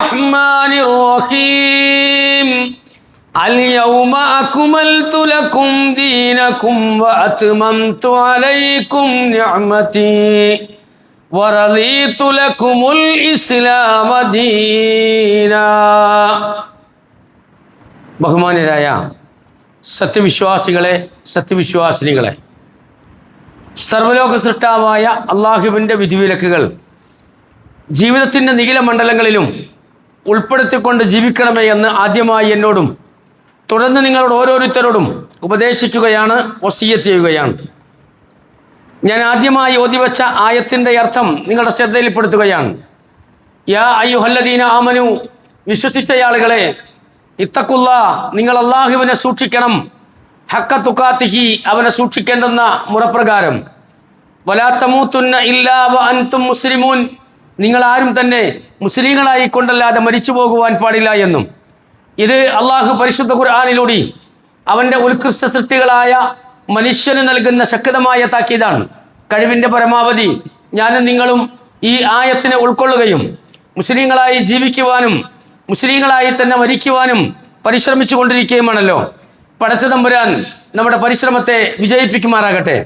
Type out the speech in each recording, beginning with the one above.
الرحمن الرحيم اليوم أكملت لكم دينكم وأتممت عليكم نعمتي ورضيت لكم الإسلام دينا. ബഹുമാനരായ സത്യവിശ്വാസികളെ, സത്യവിശ്വാസിനികളെ, സർവ്വലോക സൃഷ്ടാവായ അള്ളാഹുവിൻ്റെ വിധിവിലക്കുകൾ ജീവിതത്തിൻ്റെ നിഖില മണ്ഡലങ്ങളിലും ഉൾപ്പെടുത്തിക്കൊണ്ട് ജീവിക്കണമേ എന്ന് ആദ്യമായി എന്നോടും തുടർന്ന് നിങ്ങളോട് ഓരോരുത്തരോടും ഉപദേശിക്കുകയാണ്, വസിയ്യത്ത് ചെയ്യുകയാണ്. ഞാൻ ആദ്യമായി ഓതിവെച്ച ആയത്തിൻ്റെ അർത്ഥം നിങ്ങളുടെ ശ്രദ്ധയിൽപ്പെടുത്തുകയാണ്. യാ അയ്യുഹല്ലദീന ആമനു, വിശ്വസിച്ച ആളുകളെ, ഇത്തഖുല്ലാ, നിങ്ങൾ അള്ളാഹുവിനെ സൂക്ഷിക്കണം, ഹഖ തുഖാതിഹി, അവനെ സൂക്ഷിക്കേണ്ടുന്ന മുറപ്രകാരം, വലാ തമൂതുന്ന ഇല്ലാ വ അൻതും മുസ്ലിമൂൻ, നിങ്ങൾ ആരും തന്നെ മുസ്ലിങ്ങളായി കൊണ്ടല്ലാതെ മരിച്ചു പോകുവാൻ പാടില്ല എന്നും. ഇത് അള്ളാഹു പരിശുദ്ധ ഖുർആനിലൂടെ അവൻ്റെ ഉത്കൃഷ്ട സൃഷ്ടികളായ മനുഷ്യന് നൽകുന്ന ശക്തമായ താക്കീതാണ്. കഴിവിൻ്റെ പരമാവധി ഞാനും നിങ്ങളും ഈ ആയത്തിനെ ഉൾക്കൊള്ളുകയും മുസ്ലിങ്ങളായി ജീവിക്കുവാനും മുസ്ലിങ്ങളായി തന്നെ മരിക്കുവാനും പരിശ്രമിച്ചു കൊണ്ടിരിക്കുകയുമാണല്ലോ. പടച്ച തമ്പുരാൻ നമ്മുടെ പരിശ്രമത്തെ വിജയിപ്പിക്കുമാറാകട്ടെ.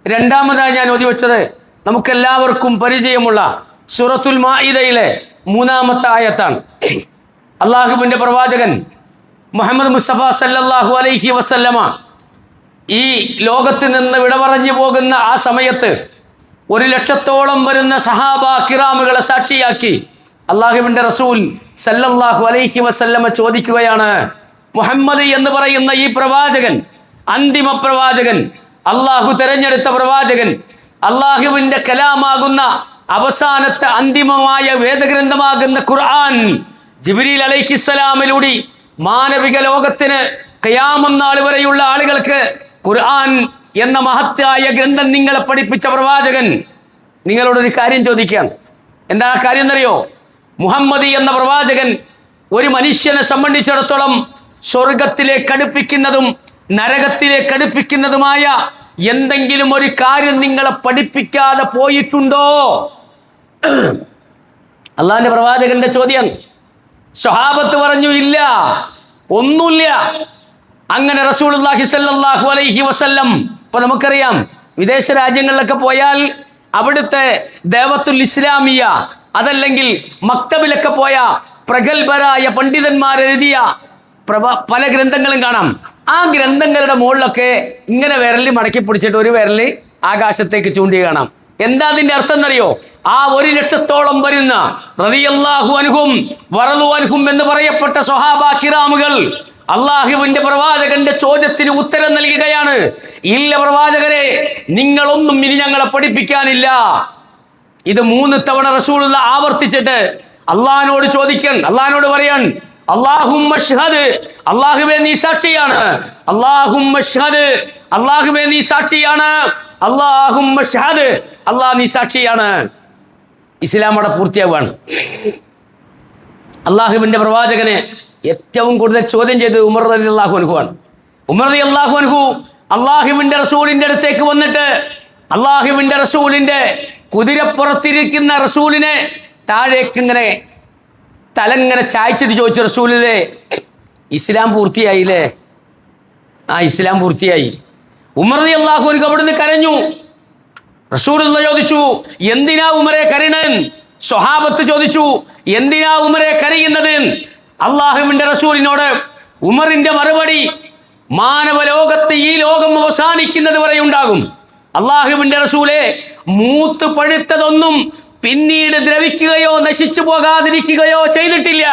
രണ്ടാമതായി ഞാൻ ഓതിവെച്ചത് നമുക്കെല്ലാവർക്കും പരിചയമുള്ള സൂറത്തുൽ മാഇദയിലെ 3-ാമത്തെ ആയത്താണ്. അള്ളാഹുവിൻ്റെ പ്രവാചകൻ മുഹമ്മദ് മുസ്തഫ സല്ലല്ലാഹു അലൈഹി വസല്ലമ ഈ ലോകത്ത് നിന്ന് വിട പറഞ്ഞു പോകുന്ന ആ സമയത്ത് 1,00,000-ഓളം വരുന്ന സഹാബ കിറാമുകളെ സാക്ഷിയാക്കി അള്ളാഹുവിൻ്റെ റസൂൽ സല്ലല്ലാഹു അലൈഹി വസല്ലമ ചോദിക്കുകയാണ്, മുഹമ്മദ് എന്ന് പറയുന്ന ഈ പ്രവാചകൻ, അന്തിമ പ്രവാചകൻ, അള്ളാഹു തെരഞ്ഞെടുത്ത പ്രവാചകൻ, അള്ളാഹുവിൻ്റെ കലാമാകുന്ന അവസാനത്തെ അന്തിമമായ വേദഗ്രന്ഥമാകുന്ന ഖുർആൻ ജിബ്രീൽ അലൈഹിസ്സലാമിലൂടെ മാനവിക ലോകത്തിന് ഖിയാമത്ത് നാൾ വരെയുള്ള ആളുകൾക്ക് ഖുർആൻ എന്ന മഹത്തായ ഗ്രന്ഥം നിങ്ങളെ പഠിപ്പിച്ച പ്രവാചകൻ നിങ്ങളോടൊരു കാര്യം ചോദിക്കുകയാണ്. എന്താ ആ കാര്യം എന്നറിയോ? മുഹമ്മദ് എന്ന പ്രവാചകൻ ഒരു മനുഷ്യനെ സംബന്ധിച്ചിടത്തോളം സ്വർഗത്തിലേക്ക് അടുപ്പിക്കുന്നതും നരകത്തിലേക്ക് അടുപ്പിക്കുന്നതുമായ എന്തെങ്കിലും ഒരു കാര്യം നിങ്ങളെ പഠിപ്പിക്കാതെ പോയിട്ടുണ്ടോ? അള്ളാഹിന്റെ പ്രവാചകന്റെ ചോദ്യം. സ്വഹാബത്ത് പറഞ്ഞു, ഇല്ല, ഒന്നുമില്ല. അങ്ങനെ റസൂലുള്ളാഹി സ്വല്ലല്ലാഹു അലൈഹി വസല്ലം, ഇപ്പൊ നമുക്കറിയാം വിദേശ രാജ്യങ്ങളിലൊക്കെ പോയാൽ അവിടുത്തെ ദേവത്തുൽ ഇസ്ലാമിയ അതല്ലെങ്കിൽ മക്തബിലൊക്കെ പോയ പ്രഗത്ഭരായ പണ്ഡിതന്മാരെഴുതിയ പല ഗ്രന്ഥങ്ങളും കാണാം. ആ ഗ്രന്ഥങ്ങളുടെ മുകളിലൊക്കെ ഇങ്ങനെ വിരൽ മടക്കി പിടിച്ചിട്ട് ഒരു വിരൽ ആകാശത്തേക്ക് ചൂണ്ടി കാണാം. എന്താ അതിന്റെ അർത്ഥം എന്നറിയോ? ആ 1,00,000-ഓളം വരുന്ന റളിയല്ലാഹു അൻഹും വറളു അൻഹും എന്ന് പറയപ്പെട്ട സ്വഹാബ കിറാമുകൾ അള്ളാഹുവിന്റെ പ്രവാചകന്റെ ചോദ്യത്തിന് ഉത്തരം നൽകുകയാണ്. ഇല്ല പ്രവാചകരെ, നിങ്ങളൊന്നും ഇനി ഞങ്ങളെ പഠിപ്പിക്കാനില്ല. ഇത് 3 തവണ റസൂലുള്ള ആവർത്തിച്ചിട്ട് അള്ളാഹിനോട് ചോദിക്കാൻ, അള്ളാഹിനോട് പറയാൻ, അല്ലാഹുമ്മ ഷ്ഹദ്, അല്ലാഹുവേ നീ സാക്ഷിയാണ്, അല്ലാഹുമ്മ ഷ്ഹദ്, അല്ലാഹുവേ നീ സാക്ഷിയാണ്, അല്ലാഹുമ്മ ഷ്ഹദ്, അല്ലാഹ് നീ സാക്ഷിയാണ്. ഇസ്ലാം അവിടെ പൂർത്തിയാവുകയാണ്. അള്ളാഹുവിൻ്റെ പ്രവാചകനെ ഏറ്റവും കൂടുതൽ ചോദ്യം ചെയ്തത് ഉമർ റളിയല്ലാഹു അൻഹു ആണ്. ഉമർ റളിയല്ലാഹു അൻഹു അള്ളാഹുവിൻ്റെ റസൂലിൻ്റെ അടുത്തേക്ക് വന്നിട്ട് അള്ളാഹുവിൻ്റെ റസൂലിൻ്റെ കുതിരപ്പുറത്തിരിക്കുന്ന റസൂലിനെ താഴേക്ക് ഇങ്ങനെ തലങ്ങനെ ചായച്ചിട്ട് ചോദിച്ചു, റസൂലിലെ ഇസ്ലാം പൂർത്തിയായില്ലേ? ആ, ഇസ്ലാം പൂർത്തിയായി. ഉമർ റളിയല്ലാഹു അൻഹു അവിടുന്ന് കരഞ്ഞു. റസൂലുള്ള ചോദിച്ചു, എന്തിനാ ഉമറെ കരയണൻ? സ്വഹാബത്ത് ചോദിച്ചു, എന്തിനാ ഉമറെ കരയുന്നത്? അള്ളാഹുവിന്റെ റസൂലിനോട് ഉമറിന്റെ മറുപടി, മാനവ ലോകത്ത് ഈ ലോകം അവസാനിക്കുന്നത് വരെ ഉണ്ടാകും. അള്ളാഹുവിന്റെ റസൂലെ, മൂത്ത് പഴുത്തതൊന്നും പിന്നീട് ദ്രവിക്കുകയോ നശിച്ചു പോകാതിരിക്കുകയോ ചെയ്തിട്ടില്ല.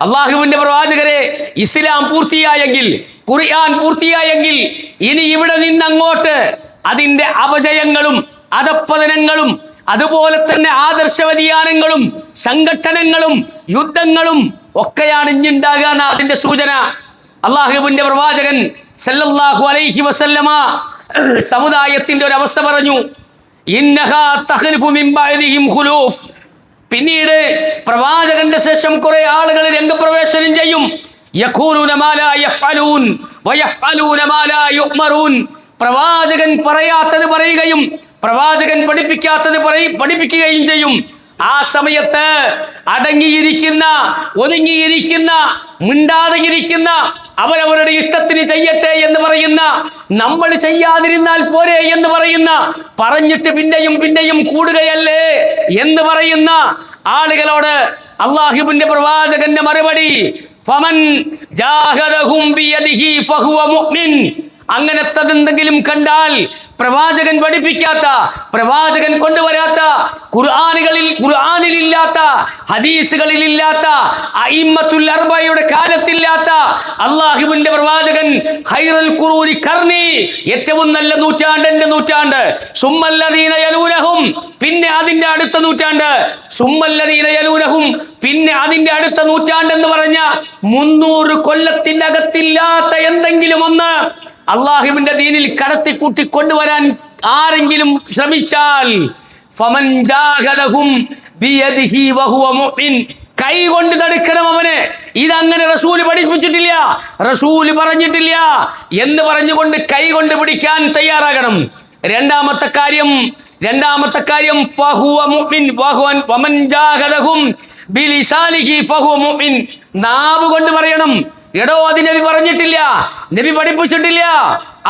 അള്ളാഹുവിന്റെ പ്രവാചകരെ, ഇസ്ലാം പൂർത്തിയായെങ്കിൽ, ഖുർആൻ പൂർത്തിയായെങ്കിൽ, ഇനി ഇവിടെ നിന്നങ്ങോട്ട് അതിൻ്റെ അപജയങ്ങളും അധപ്പതനങ്ങളും അതുപോലെ തന്നെ ആദർശ വ്യതിയാനങ്ങളും സംഘട്ടനങ്ങളും യുദ്ധങ്ങളും ഒക്കെയാണ് ഇഞ്ഞുണ്ടാകാൻ അതിൻ്റെ സൂചന. അള്ളാഹുവിന്റെ പ്രവാചകൻ സല്ലല്ലാഹു അലൈഹി വസല്ലമ സമുദായത്തിന്റെ ഒരു അവസ്ഥ പറഞ്ഞു, ഇന്നഹാ തഖ്ലിഫു മിൻ ബഅദിഹിം ഖുലൂഫ്, പിന്നീട് പ്രവാചകന്റെ ശേഷം കുറെ ആളുകൾ രംഗപ്രവേശനം ചെയ്യും. യഖൂലൂന മാ ലാ യഫ്അലൂൻ വയഫ്അലൂന മാ ലാ യുഅ്മറൂൻ, പ്രവാചകൻ പറയാത്തത് പറയുകയും പ്രവാചകൻ പഠിപ്പിക്കാത്തത് പഠിപ്പിക്കുകയും ചെയ്യും. ആ സമയത്ത് അടങ്ങിയിരിക്കുന്ന, ഒതുങ്ങിയിരിക്കുന്ന, മിണ്ടാതെ ഇരിക്കുന്ന, അവരവരുടെ ഇഷ്ടത്തിന് ചെയ്യട്ടെ എന്ന് പറയുന്ന, നമ്മൾ ചെയ്യാതിരുന്നാൽ പോരെ എന്ന് പറയുന്ന, പറഞ്ഞിട്ട് പിന്നെയും പിന്നെയും കൂടുകയല്ലേ എന്ന് പറയുന്ന ആളുകളോട് അല്ലാഹുവിന്റെ പ്രവാചകന്റെ മറുപടി, ഫമൻ ജാഹദഹും ബിയദിഹി ഫഹുവ മുഅ്മിൻ. അങ്ങനത്തെന്തെങ്കിലും കണ്ടാൽ പ്രവാചകൻ പഠിപ്പിക്കാത്ത, പ്രവാചകൻ കൊണ്ടുവരാത്ത, ഖുർആനിലില്ലാത്ത, ഹദീസുകളിലില്ലാത്ത, അഇമ്മത്തുൽ അർബഅയുടെ കാലത്തില്ലാത്ത, അല്ലാഹുവിന്റെ പ്രവാചകൻ ഖൈറുൽ ഖുറൂനി ഖർനി, ഏറ്റവും നല്ല നൂറ്റാണ്ട് എന്റെ നൂറ്റാണ്ട്, സുമ്മല്ലദീന യലൂനഹും, പിന്നെ അതിന്റെ അടുത്ത നൂറ്റാണ്ട്, സുമ്മല്ലദീന യലൂനഹും, പിന്നെ അതിന്റെ അടുത്ത നൂറ്റാണ്ട് എന്ന് പറഞ്ഞ 300 കൊല്ലത്തിന്റെ അകത്തില്ലാത്ത എന്തെങ്കിലും ഒന്ന് അള്ളാഹുവിന്റെ ദീനിൽ കടത്തിക്കൂട്ടി കൊണ്ടുവരാൻ ആരെങ്കിലും ശ്രമിച്ചാൽ, ഫമൻ ജാഹദഹും ബിയദിഹി വഹുവ മുഅ്മിൻ, കൈ കൊണ്ട് തടുക്കണം അവനെ. ഇതങ്ങനെ റസൂൽ പഠിപ്പിച്ചിട്ടില്ല, റസൂൽ പറഞ്ഞിട്ടില്ല എന്ന് പറഞ്ഞുകൊണ്ട് കൈ കൊണ്ട് പിടിക്കാൻ തയ്യാറാകണം. രണ്ടാമത്തെ കാര്യം ഫഹുവ മുഅ്മിൻ, വമൻ ജാഹദഹും ബിലിസാനിഹി ഫഹുവ മുഅ്മിൻ, നാവ് കൊണ്ട് പറയണം. എടോ, അത് നബി പറഞ്ഞിട്ടില്ല, നബി പഠിപ്പിച്ചിട്ടില്ല.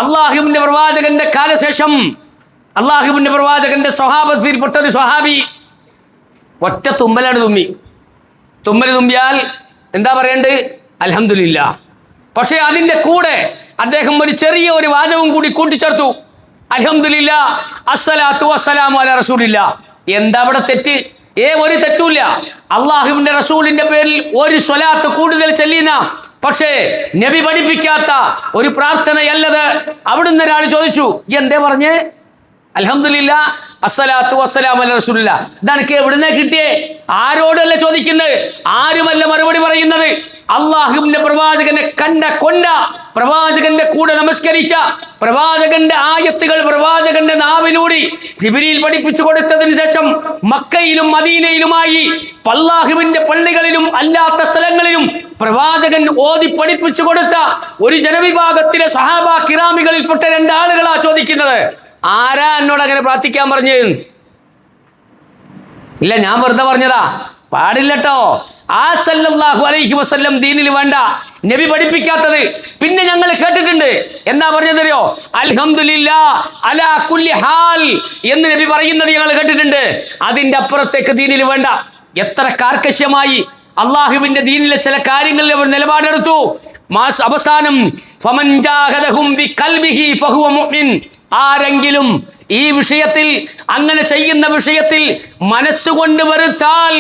അള്ളാഹുവിന്റെ പ്രവാചകന്റെ കാലശേഷം അള്ളാഹുവിന്റെ പ്രവാചകന്റെ സ്വഹാബത്തിൽപ്പെട്ട ഒരു സ്വഹാബി ഒറ്റ തുമ്മലാണ് തുമ്മിയാൽ എന്താ പറയേണ്ടത്? അൽഹംദുലില്ലാ. പക്ഷേ അതിന്റെ കൂടെ അദ്ദേഹം ഒരു ചെറിയ ഒരു വാചകം കൂടി കൂട്ടിച്ചേർത്തു, അൽഹംദുലില്ലാ അസ്സലാത്തു വസ്സലാമു അലാ റസൂലില്ലാ. എന്താ അവിടെ തെറ്റ്? ഒരു തെറ്റുമില്ല. അള്ളാഹുവിന്റെ റസൂലിന്റെ പേരിൽ ഒരു സ്വലാത്ത് കൂടുതൽ ചെല്ലുന്ന, പക്ഷേ നബി പഠിപ്പിക്കാത്ത ഒരു പ്രാർത്ഥനയല്ലത്. അവിടുന്ന് ഒരാൾ ചോദിച്ചു, എന്തേ പറഞ്ഞേ? അൽഹംദുലില്ലാ അസ്സലാത്തു വസ്സലാമു അലാ റസൂലില്ലാ. ഇതനക്ക് എവിടുന്നേ കിട്ടിയേ? ആരോടല്ല ചോദിക്കുന്നത്, ആരുമല്ല മറുപടി പറയുന്നത്. അള്ളാഹുവിന്റെ പ്രവാചകനെ കൊണ്ട, പ്രവാചകന്റെ കൂടെ നമസ്കരിച്ച, പ്രവാചകന്റെ ആയത്തുകൾ പ്രവാചകന്റെ നാവിലൂടെ ജിബ്രീൽ പഠിപ്പിച്ചു കൊടുത്തതിന് ശേഷം മക്കയിലും മദീനയിലുമായി അല്ലാഹുവിന്റെ പള്ളികളിലും അല്ലാത്ത സ്ഥലങ്ങളിലും പ്രവാചകൻ ഓതി പഠിപ്പിച്ചു കൊടുത്ത ഒരു ജനവിഭാഗത്തിലെ സഹാബ കിറാമികളിൽപ്പെട്ട 2 ആളുകളാ ചോദിക്കുന്നത്, ആരാ എന്നോട് അങ്ങനെ പ്രാർത്ഥിക്കാൻ പറഞ്ഞത്? ഇല്ല, ഞാൻ വെറുതെ പറഞ്ഞതാ, പാടില്ലട്ടോ. ആ സല്ലല്ലാഹു അലൈഹി വസല്ലം ദീനിൽ വേണ്ട, നബി പഠിപ്പിക്കാത്തത് പിന്നെ ഞങ്ങൾ കേട്ടിട്ടുണ്ട്. എന്താ പറഞ്ഞതറിയോ? അൽഹംദുലില്ലാ അലാ കുല്ലി ഹാൽ എന്ന് നബി പറയുന്നത് ഞങ്ങൾ കേട്ടിട്ടുണ്ട്. അതിന്റെ അപ്പുറത്തേക്ക് ദീനിൽ വേണ്ട. എത്ര കാർക്കശ്യമായി അള്ളാഹുവിന്റെ ദീനിലെ ചില കാര്യങ്ങളിൽ അവർ നിലപാടെടുത്തു. അവസാനം ഫമൻ ജാഹദഹും ബിഖൽബിഹി ഫഹുവ മുഅ്മിൻ, ആരെങ്കിലും ഈ വിഷയത്തിൽ, അങ്ങനെ ചെയ്യുന്ന വിഷയത്തിൽ മനസ്സുകൊണ്ട് വെറുത്താൽ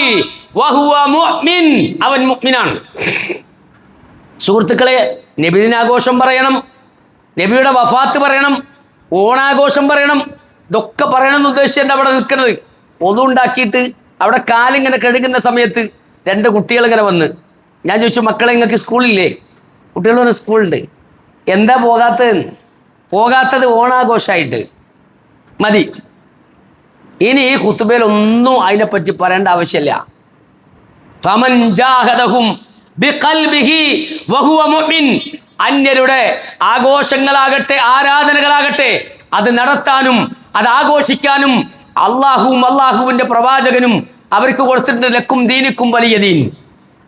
വഹുവ മുഅ്മിൻ, അവൻ മുഅ്മിനാണ്. സുഹൃത്തുക്കളെ, നബിദിനാഘോഷം പറയണം, നബിയുടെ വഫാത്ത് പറയണം, ഓണാഘോഷം പറയണം, ഇതൊക്കെ പറയണം എന്ന് ഉദ്ദേശിച്ചിട്ട് അവിടെ നിൽക്കുന്നത്. ഒന്നുണ്ടാക്കിയിട്ട് അവിടെ കാലിങ്ങനെ കഴുകുന്ന സമയത്ത് 2 കുട്ടികൾ ഇങ്ങനെ വന്ന്, ഞാൻ ചോദിച്ചു, മക്കളെ നിങ്ങൾക്ക് സ്കൂളില്ലേ? കുട്ടികൾ പറഞ്ഞ സ്കൂളുണ്ട്. എന്താ പോകാത്തത്? ഓണാഘോഷമായിട്ട് മതി. ഇനി ഈ ഖുത്ബയിൽ ഒന്നും അതിനെപ്പറ്റി പറയേണ്ട ആവശ്യമില്ല. ഫമൻ ജാഹദഹും ബിഖൽബിഹി വഹുവ മുഅ്മിൻ, അന്യരുടെ ആഘോഷങ്ങളാകട്ടെ ആരാധനകളാകട്ടെ അത് നടത്താനും അത് ആഘോഷിക്കാനും അള്ളാഹുവും അള്ളാഹുവിന്റെ പ്രവാചകനും അവർക്ക് കൊടുത്തിട്ടുണ്ട് ലക്കും ദീനിക്കും വലിയ ദീൻ.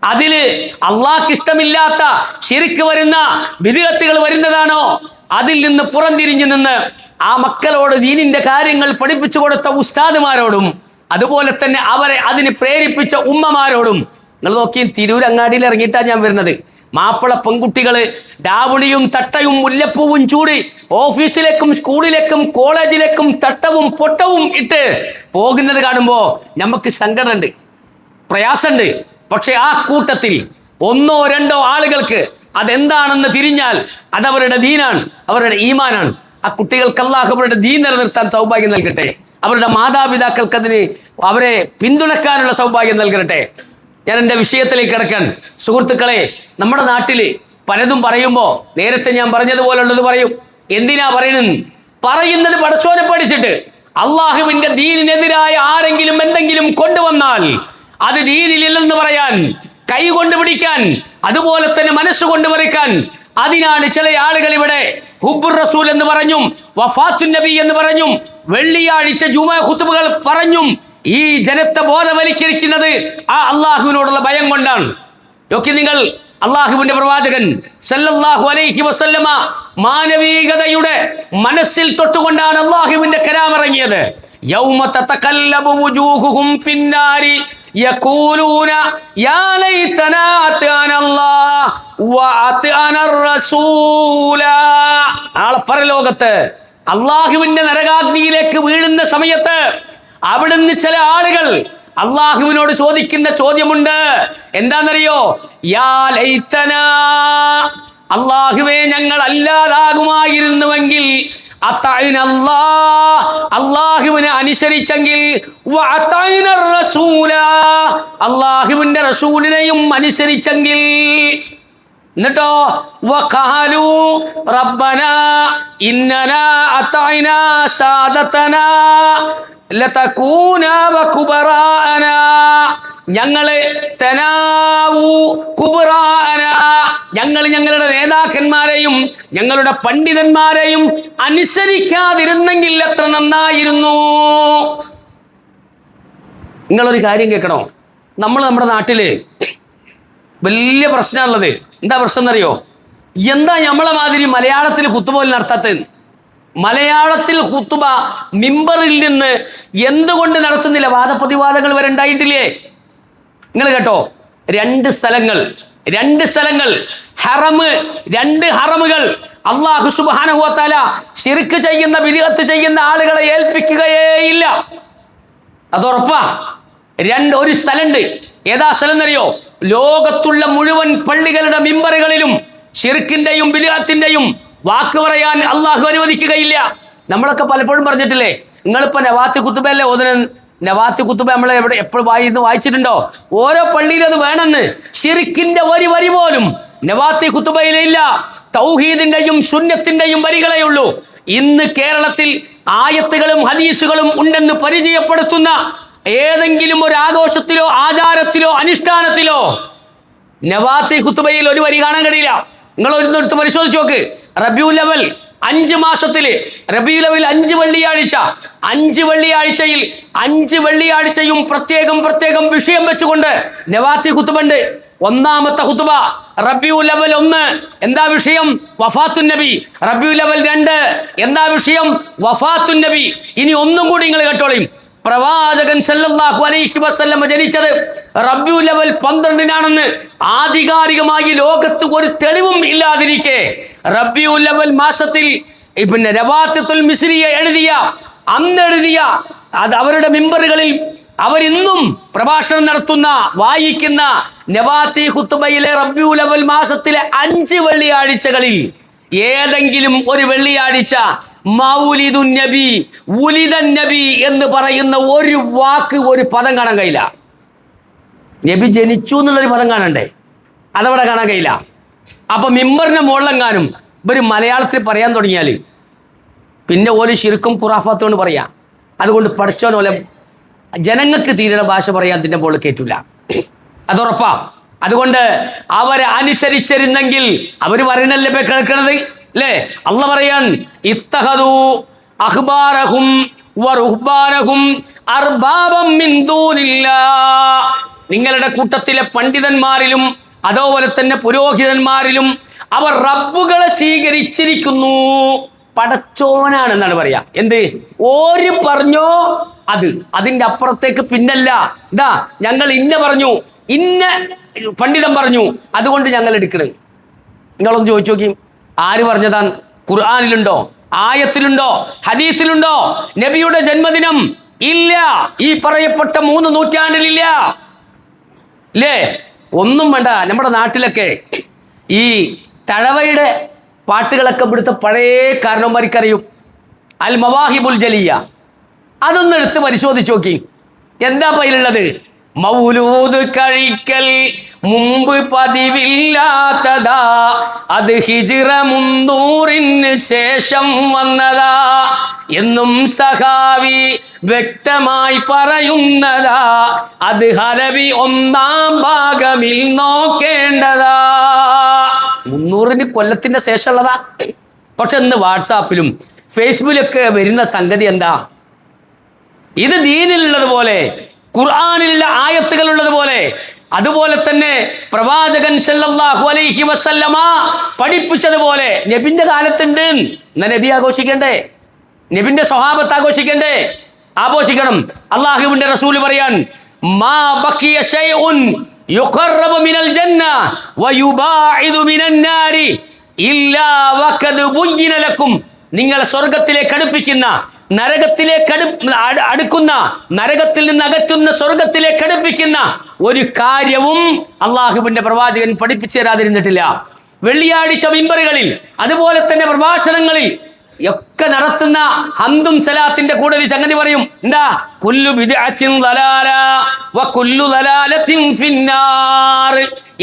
അതില് അള്ളാഹ്ക്ക് ഇഷ്ടമില്ലാത്ത ശിർക്ക് വരുന്ന ബിദ്അത്തുകൾ വരുന്നതാണോ, അതിൽ നിന്ന് പുറംതിരിഞ്ഞു നിന്ന് ആ മക്കളോട് ദീനിന്റെ കാര്യങ്ങൾ പഠിപ്പിച്ചു കൊടുത്ത ഉസ്താദുമാരോടും അതുപോലെ തന്നെ അവരെ അതിന് പ്രേരിപ്പിച്ച ഉമ്മമാരോടും, നിങ്ങൾ നോക്കി തിരൂരങ്ങാടിയിൽ ഇറങ്ങിയിട്ടാണ് ഞാൻ വരുന്നത്. മാപ്പിള പെൺകുട്ടികള് ഡാവുണിയും തട്ടയും മുല്ലപ്പൂവും ചൂടി ഓഫീസിലേക്കും സ്കൂളിലേക്കും കോളേജിലേക്കും തട്ടവും പൊട്ടവും ഇട്ട് പോകുന്നത് കാണുമ്പോൾ നമുക്ക് സങ്കടമുണ്ട്, പ്രയാസമുണ്ട്. പക്ഷെ ആ കൂട്ടത്തിൽ 1 or 2 ആളുകൾക്ക് അതെന്താണെന്ന് തിരിഞ്ഞാൽ അതവരുടെ ദീനാണ്, അവരുടെ ഈമാനാണ്. ആ കുട്ടികൾക്ക് അല്ലാഹു അവരുടെ ദീൻ നിലനിർത്താൻ സൗഭാഗ്യം നൽകട്ടെ. അവരുടെ മാതാപിതാക്കൾക്ക് അവരെ പിന്തുണക്കാനുള്ള സൗഭാഗ്യം നൽകട്ടെ. ഞാൻ എൻ്റെ വിഷയത്തിലേക്ക് കിടക്കാൻ, സുഹൃത്തുക്കളെ, നമ്മുടെ നാട്ടിൽ പലതും പറയുമ്പോൾ നേരത്തെ ഞാൻ പറഞ്ഞതുപോലുള്ളത് പറയും. എന്തിനാ പറയുന്നത് പടച്ചോനെ പഠിച്ചിട്ട് അള്ളാഹുവിന്റെ ദീനിനെതിരായ ആരെങ്കിലും എന്തെങ്കിലും കൊണ്ടുവന്നാൽ അത് ദീനിലില്ലെന്ന് പറയാൻ, കൈ കൊണ്ട് പിടിക്കാൻ, അതുപോലെ തന്നെ മനസ്സുകൊണ്ട് പറിക്കാൻ. അതിനാണ് ചില ആളുകൾ ഇവിടെ ഹുബ്ബുർ റസൂൽ എന്ന് പറഞ്ഞും വഫാത്തുൻ നബി എന്ന് പറഞ്ഞും വെള്ളിയാഴ്ച ജുമുഅ ഖുതുബകൾ പറഞ്ഞും ഈ ജനത്തെ ബോധവൽക്കരിക്കുന്നത് ആ അള്ളാഹുവിനോടുള്ള ഭയം കൊണ്ടാണ്. നോക്കി നിങ്ങൾ, അള്ളാഹുവിന്റെ പ്രവാചകൻ സല്ലല്ലാഹു അലൈഹി വസല്ലമ മാനവികതയുടെ മനസ്സിൽ തൊട്ടുകൊണ്ടാണ് അള്ളാഹുവിന്റെ കലാം ഇറങ്ങിയത്. യൗമ തതകല്ലബു വുജൂഹുഹും ഫിന്നാരി യഖൂലൂന യാ ലൈതനാ അത്അന അല്ലാഹ് വഅത്അന റസൂല. നാളെ പരലോകത്ത് അള്ളാഹുവിന്റെ നരകാഗ്നിയിലേക്ക് വീഴുന്ന സമയത്ത് അവിടുന്ന് ചില ആളുകൾ അള്ളാഹുവിനോട് ചോദിക്കുന്ന ചോദ്യമുണ്ട്. എന്താണെന്നറിയോ? യാ ലൈതനാ, അള്ളാഹുവേ ഞങ്ങൾ അല്ലാതാകുമായിരുന്നുവെങ്കിൽ, അള്ളാഹുവിനെ അനുസരിച്ചെങ്കിൽ, അള്ളാഹുവിന്റെ റസൂലിനെയും അനുസരിച്ചെങ്കിൽ. എന്നിട്ടോ വഖാലു റബ്ബനാ ഇന്നനാ അതഅനാ സാദതനാ ലതകൂനാ വകുബറാനാ, ഞങ്ങള് തനാവു കുബറാന, ഞങ്ങൾ ഞങ്ങളുടെ നേതാക്കന്മാരെയും ഞങ്ങളുടെ പണ്ഡിതന്മാരെയും അനുസരിക്കാതിരുന്നെങ്കിൽ എത്ര നന്നായിരുന്നു. നിങ്ങളൊരു കാര്യം കേൾക്കണോ? നമ്മുടെ നാട്ടില് വലിയ പ്രശ്നമുള്ളത് എന്താ പ്രശ്നം എന്നറിയോ? എന്താ നമ്മളെ മാതിരി മലയാളത്തിൽ ഖുത്ബ പോലും നടത്താത്തത്? മലയാളത്തിൽ ഖുത്ബ മിമ്പറിൽ നിന്ന് എന്തുകൊണ്ട് നടത്തുന്നില്ല? വാദപ്രതിവാദങ്ങൾ വരെ ഉണ്ടായിട്ടില്ലേ? നിങ്ങൾ കേട്ടോ, രണ്ട് സ്ഥലങ്ങൾ ഹറമ്, രണ്ട് ഹറമുകൾ അല്ലാഹു സുബ്ഹാനഹു വ തആല ശിർക്ക് ചെയ്യുന്ന, ബിദ്അത്ത് ചെയ്യുന്ന ആളുകളെ ഏൽപ്പിക്കുകയേയില്ല. അതുറപ്പാ. ഒരു സ്ഥലമുണ്ട്. ഏതാ സ്ഥലം എന്നറിയോ? ലോകത്തുള്ള മുഴുവൻ പള്ളികളുടെ മിമ്പറുകളിലും ശിർക്കിന്റെയും ബിദ്അത്തിന്റെയും വാക്ക് പറയാൻ അള്ളാഹു അനുവദിക്കുകയില്ല. നമ്മളൊക്കെ പലപ്പോഴും പറഞ്ഞിട്ടില്ലേ, നിങ്ങളിപ്പോ നവാത്തി ഖുത്ബയല്ലേ ഓതുന്നത്? നവാത്തി ഖുത്ബ നമ്മൾ എപ്പോഴും വായിച്ചിട്ടുണ്ടോ? ഓരോ പള്ളിയിലും അത് വേണമെന്ന്. ശിർക്കിന്റെ വരി പോലും നവാത്തി ഖുത്ബയിലില്ല. തൗഹീദിന്റെയും സുന്നത്തിന്റെയും വരികളേ ഉള്ളൂ. ഇന്ന് കേരളത്തിൽ ആയത്തുകളും ഹദീസുകളും ഉണ്ടെന്ന് പരിചയപ്പെടുത്തുന്ന ഏതെങ്കിലും ഒരു ആഘോഷത്തിലോ ആചാരത്തിലോ അനുഷ്ഠാനത്തിലോ നവാത്തി ഖുത്ബയിൽ ഒരു വരി കാണാൻ കഴിയില്ല. നിങ്ങൾ ഒരിടത്ത് പരിശോധിച്ച് നോക്ക്. റബീഉൽ അവ്വൽ 5 മാസത്തില് റബീഉൽ അവ്വൽ 5 വെള്ളിയാഴ്ച, 5 വെള്ളിയാഴ്ചയിൽ 5 വെള്ളിയാഴ്ചയും പ്രത്യേകം വിഷയം വെച്ചുകൊണ്ട് നവാത്തി ഖുത്ബ ഉണ്ട്. ഒന്നാമത്തെ ഖുത്ബ റബീഉൽ അവ്വൽ 1, എന്താ വിഷയം? വഫാത്തുൻ നബി. റബീഉൽ അവ്വൽ 2, എന്താ വിഷയം? വഫാത്തുൻ നബി. ഇനി ഒന്നും കൂടി നിങ്ങൾ കേട്ടോളീം. പ്രവാചകൻ സല്ലല്ലാഹു അലൈഹി വസല്ലം ജനിച്ചത് റബീഉൽ അവ്വൽ 12-നാണെന്ന് ആധികാരികമായി ലോകത്ത് ഒരു തെളിവും ഇല്ലാതിരിക്കെ റബീഉൽ അവ്വൽ മാസത്തിൽ നവാത്തിത്തുൽ മിസ്രിയ എഴുതിയ അത് അവരുടെ മിമ്പറുകളിൽ അവരിന്നും പ്രഭാഷണം നടത്തുന്ന, വായിക്കുന്ന നവാത്തി ഖുത്ബയിലെ റബീഉൽ അവ്വൽ മാസത്തിലെ 5 വെള്ളിയാഴ്ചകളിൽ ഏതെങ്കിലും ഒരു വെള്ളിയാഴ്ച മൗലിദുൻ നബി, ഉലിദൻ നബി എന്ന് പറയുന്ന ഒരു വാക്ക്, ഒരു പദം കാണാൻ കഴിയില്ല. നബി ജനിച്ചു എന്നുള്ളൊരു പദം കാണണ്ടേ? അതവിടെ കാണാൻ കഴിയില്ല. അപ്പൊ മിമ്പറിന്റെ മുകളിലെങ്ങാനും ഇവര് മലയാളത്തിൽ പറയാൻ തുടങ്ങിയാൽ പിന്നെ ഓല് ശിർക്കും ഖുറാഫാത്തും കൊണ്ട് പറയാം. അതുകൊണ്ട് പഠിച്ചോനോലെ ജനങ്ങൾക്ക് തീരെ ഭാഷ പറയാൻ ഇതിന്റെ മുകളിൽ കേറ്റില്ല. അതുറപ്പാ. അതുകൊണ്ട് അവരെ അനുസരിച്ചിരുന്നെങ്കിൽ, അവര് പറയണല്ലേ കേൾക്കണത് അല്ലേ? അള്ളാഹ് പറയാൻ ഇത്തഖദു അഖ്ബാറഹും വറുഹ്ബാനഹും അർബാബം മിൻ ദൂനില്ലാഹ്, നിങ്ങളുടെ കൂട്ടത്തിലെ പണ്ഡിതന്മാരിലും അതുപോലെ തന്നെ പുരോഹിതന്മാരിലും അവർ റബ്ബുകളെ സ്വീകരിച്ചിരിക്കുന്നു. പടച്ചോനാണെന്നാണ് പറയാ. എന്ത് ഓര് പറഞ്ഞോ അതിന്റെ അപ്പുറത്തേക്ക് പിന്നല്ല. ഇതാ ഞങ്ങൾ ഇന്ന പറഞ്ഞു, ഇന്ന പണ്ഡിതൻ പറഞ്ഞു, അതുകൊണ്ട് ഞങ്ങൾ എടുക്കണം. നിങ്ങളൊന്ന് ചോദിച്ചു നോക്കി, ആര് പറഞ്ഞതാ? ഖുർആനിലുണ്ടോ? ആയത്തിലുണ്ടോ? ഹദീസിലുണ്ടോ? നബിയുടെ ജന്മദിനം ഇല്ല. ഈ പറയപ്പെട്ട 3 നൂറ്റാണ്ടിലില്ല. ഇല്ലേ? ഒന്നും വേണ്ട. നമ്മുടെ നാട്ടിലൊക്കെ ഈ തഴവയുടെ പാട്ടുകളൊക്കെ ഇവിടുത്തെ പഴയ കാരണവന്മാർക്കറിയും. അൽ മവാഹിബുൽ ജലിയ, അതൊന്ന് എടുത്ത് പരിശോധിച്ച് നോക്കി. എന്താ പതിലുള്ളത്? മൗലൂദ് കഴിക്കൽ മുമ്പ് പതിവില്ലാത്തതാ, അത് ഹിജ്റ 300-ന് ശേഷം വന്നതാ എന്നും സഹാവി വ്യക്തമായി പറയുന്നതാ, അത് ഹലവി 1-ാം ഭാഗമിൽ നോക്കേണ്ടതാ. 300 കൊല്ലത്തിന്റെ ശേഷമുള്ളതാ. പക്ഷെ ഇന്ന് വാട്സാപ്പിലും ഫേസ്ബുക്കിലൊക്കെ വരുന്ന സംഗതി എന്താ? ഇത് ദീനിലുള്ളതുപോലെ, ഖുർആനിലുള്ള ആയത്തുകൾ ഉള്ളതുപോലെ, അതുപോലെ തന്നെ പ്രവാചകൻ സല്ലല്ലാഹു അലൈഹി വസല്ലമ പഠിപ്പിച്ചതുപോലെ നബിന്റെ കാലത്തുണ്ട്. എന്നാ നബി ആഘോഷിക്കണ്ടേ? നബിന്റെ സ്വഹാബത്ത് ആഘോഷിക്കണ്ടേ? ആഘോഷിക്കണം. അല്ലാഹുവിന്റെ റസൂൽ പറയാൻ, മാ ബഖിയ ശൈഉൻ യുഖറബു മിനൽ ജന്ന വയുബാഇദു മിനൻ നാരി ഇല്ലാ വഖദ് ബുയ്യിന ലക്കും. നിങ്ങളെ സ്വർഗ്ഗത്തിലേക്ക് അടുപ്പിക്കുന്ന, നരകത്തിലേക്ക് അടുക്കുന്ന, നരകത്തിൽ നിന്ന് അകറ്റുന്ന, സ്വർഗത്തിലേക്ക് അടുപ്പിക്കുന്ന ഒരു കാര്യവും അള്ളാഹുവിന്റെ പ്രവാചകൻ പഠിപ്പിച്ചു തരാതിരുന്നിട്ടില്ല. വെള്ളിയാഴ്ച മിമ്പറുകളിൽ, അതുപോലെ തന്നെ പ്രഭാഷണങ്ങളിൽ ഒക്കെ നടത്തുന്ന ഹംദും സലാത്തിന്റെ കൂടെ ഒരു സംഗതി പറയും. എന്താ? കുല്ലു ബിദ്അത്തിൻ ദലാല വ കുല്ലു ദലാലത്തിൻ ഫിന്നാർ.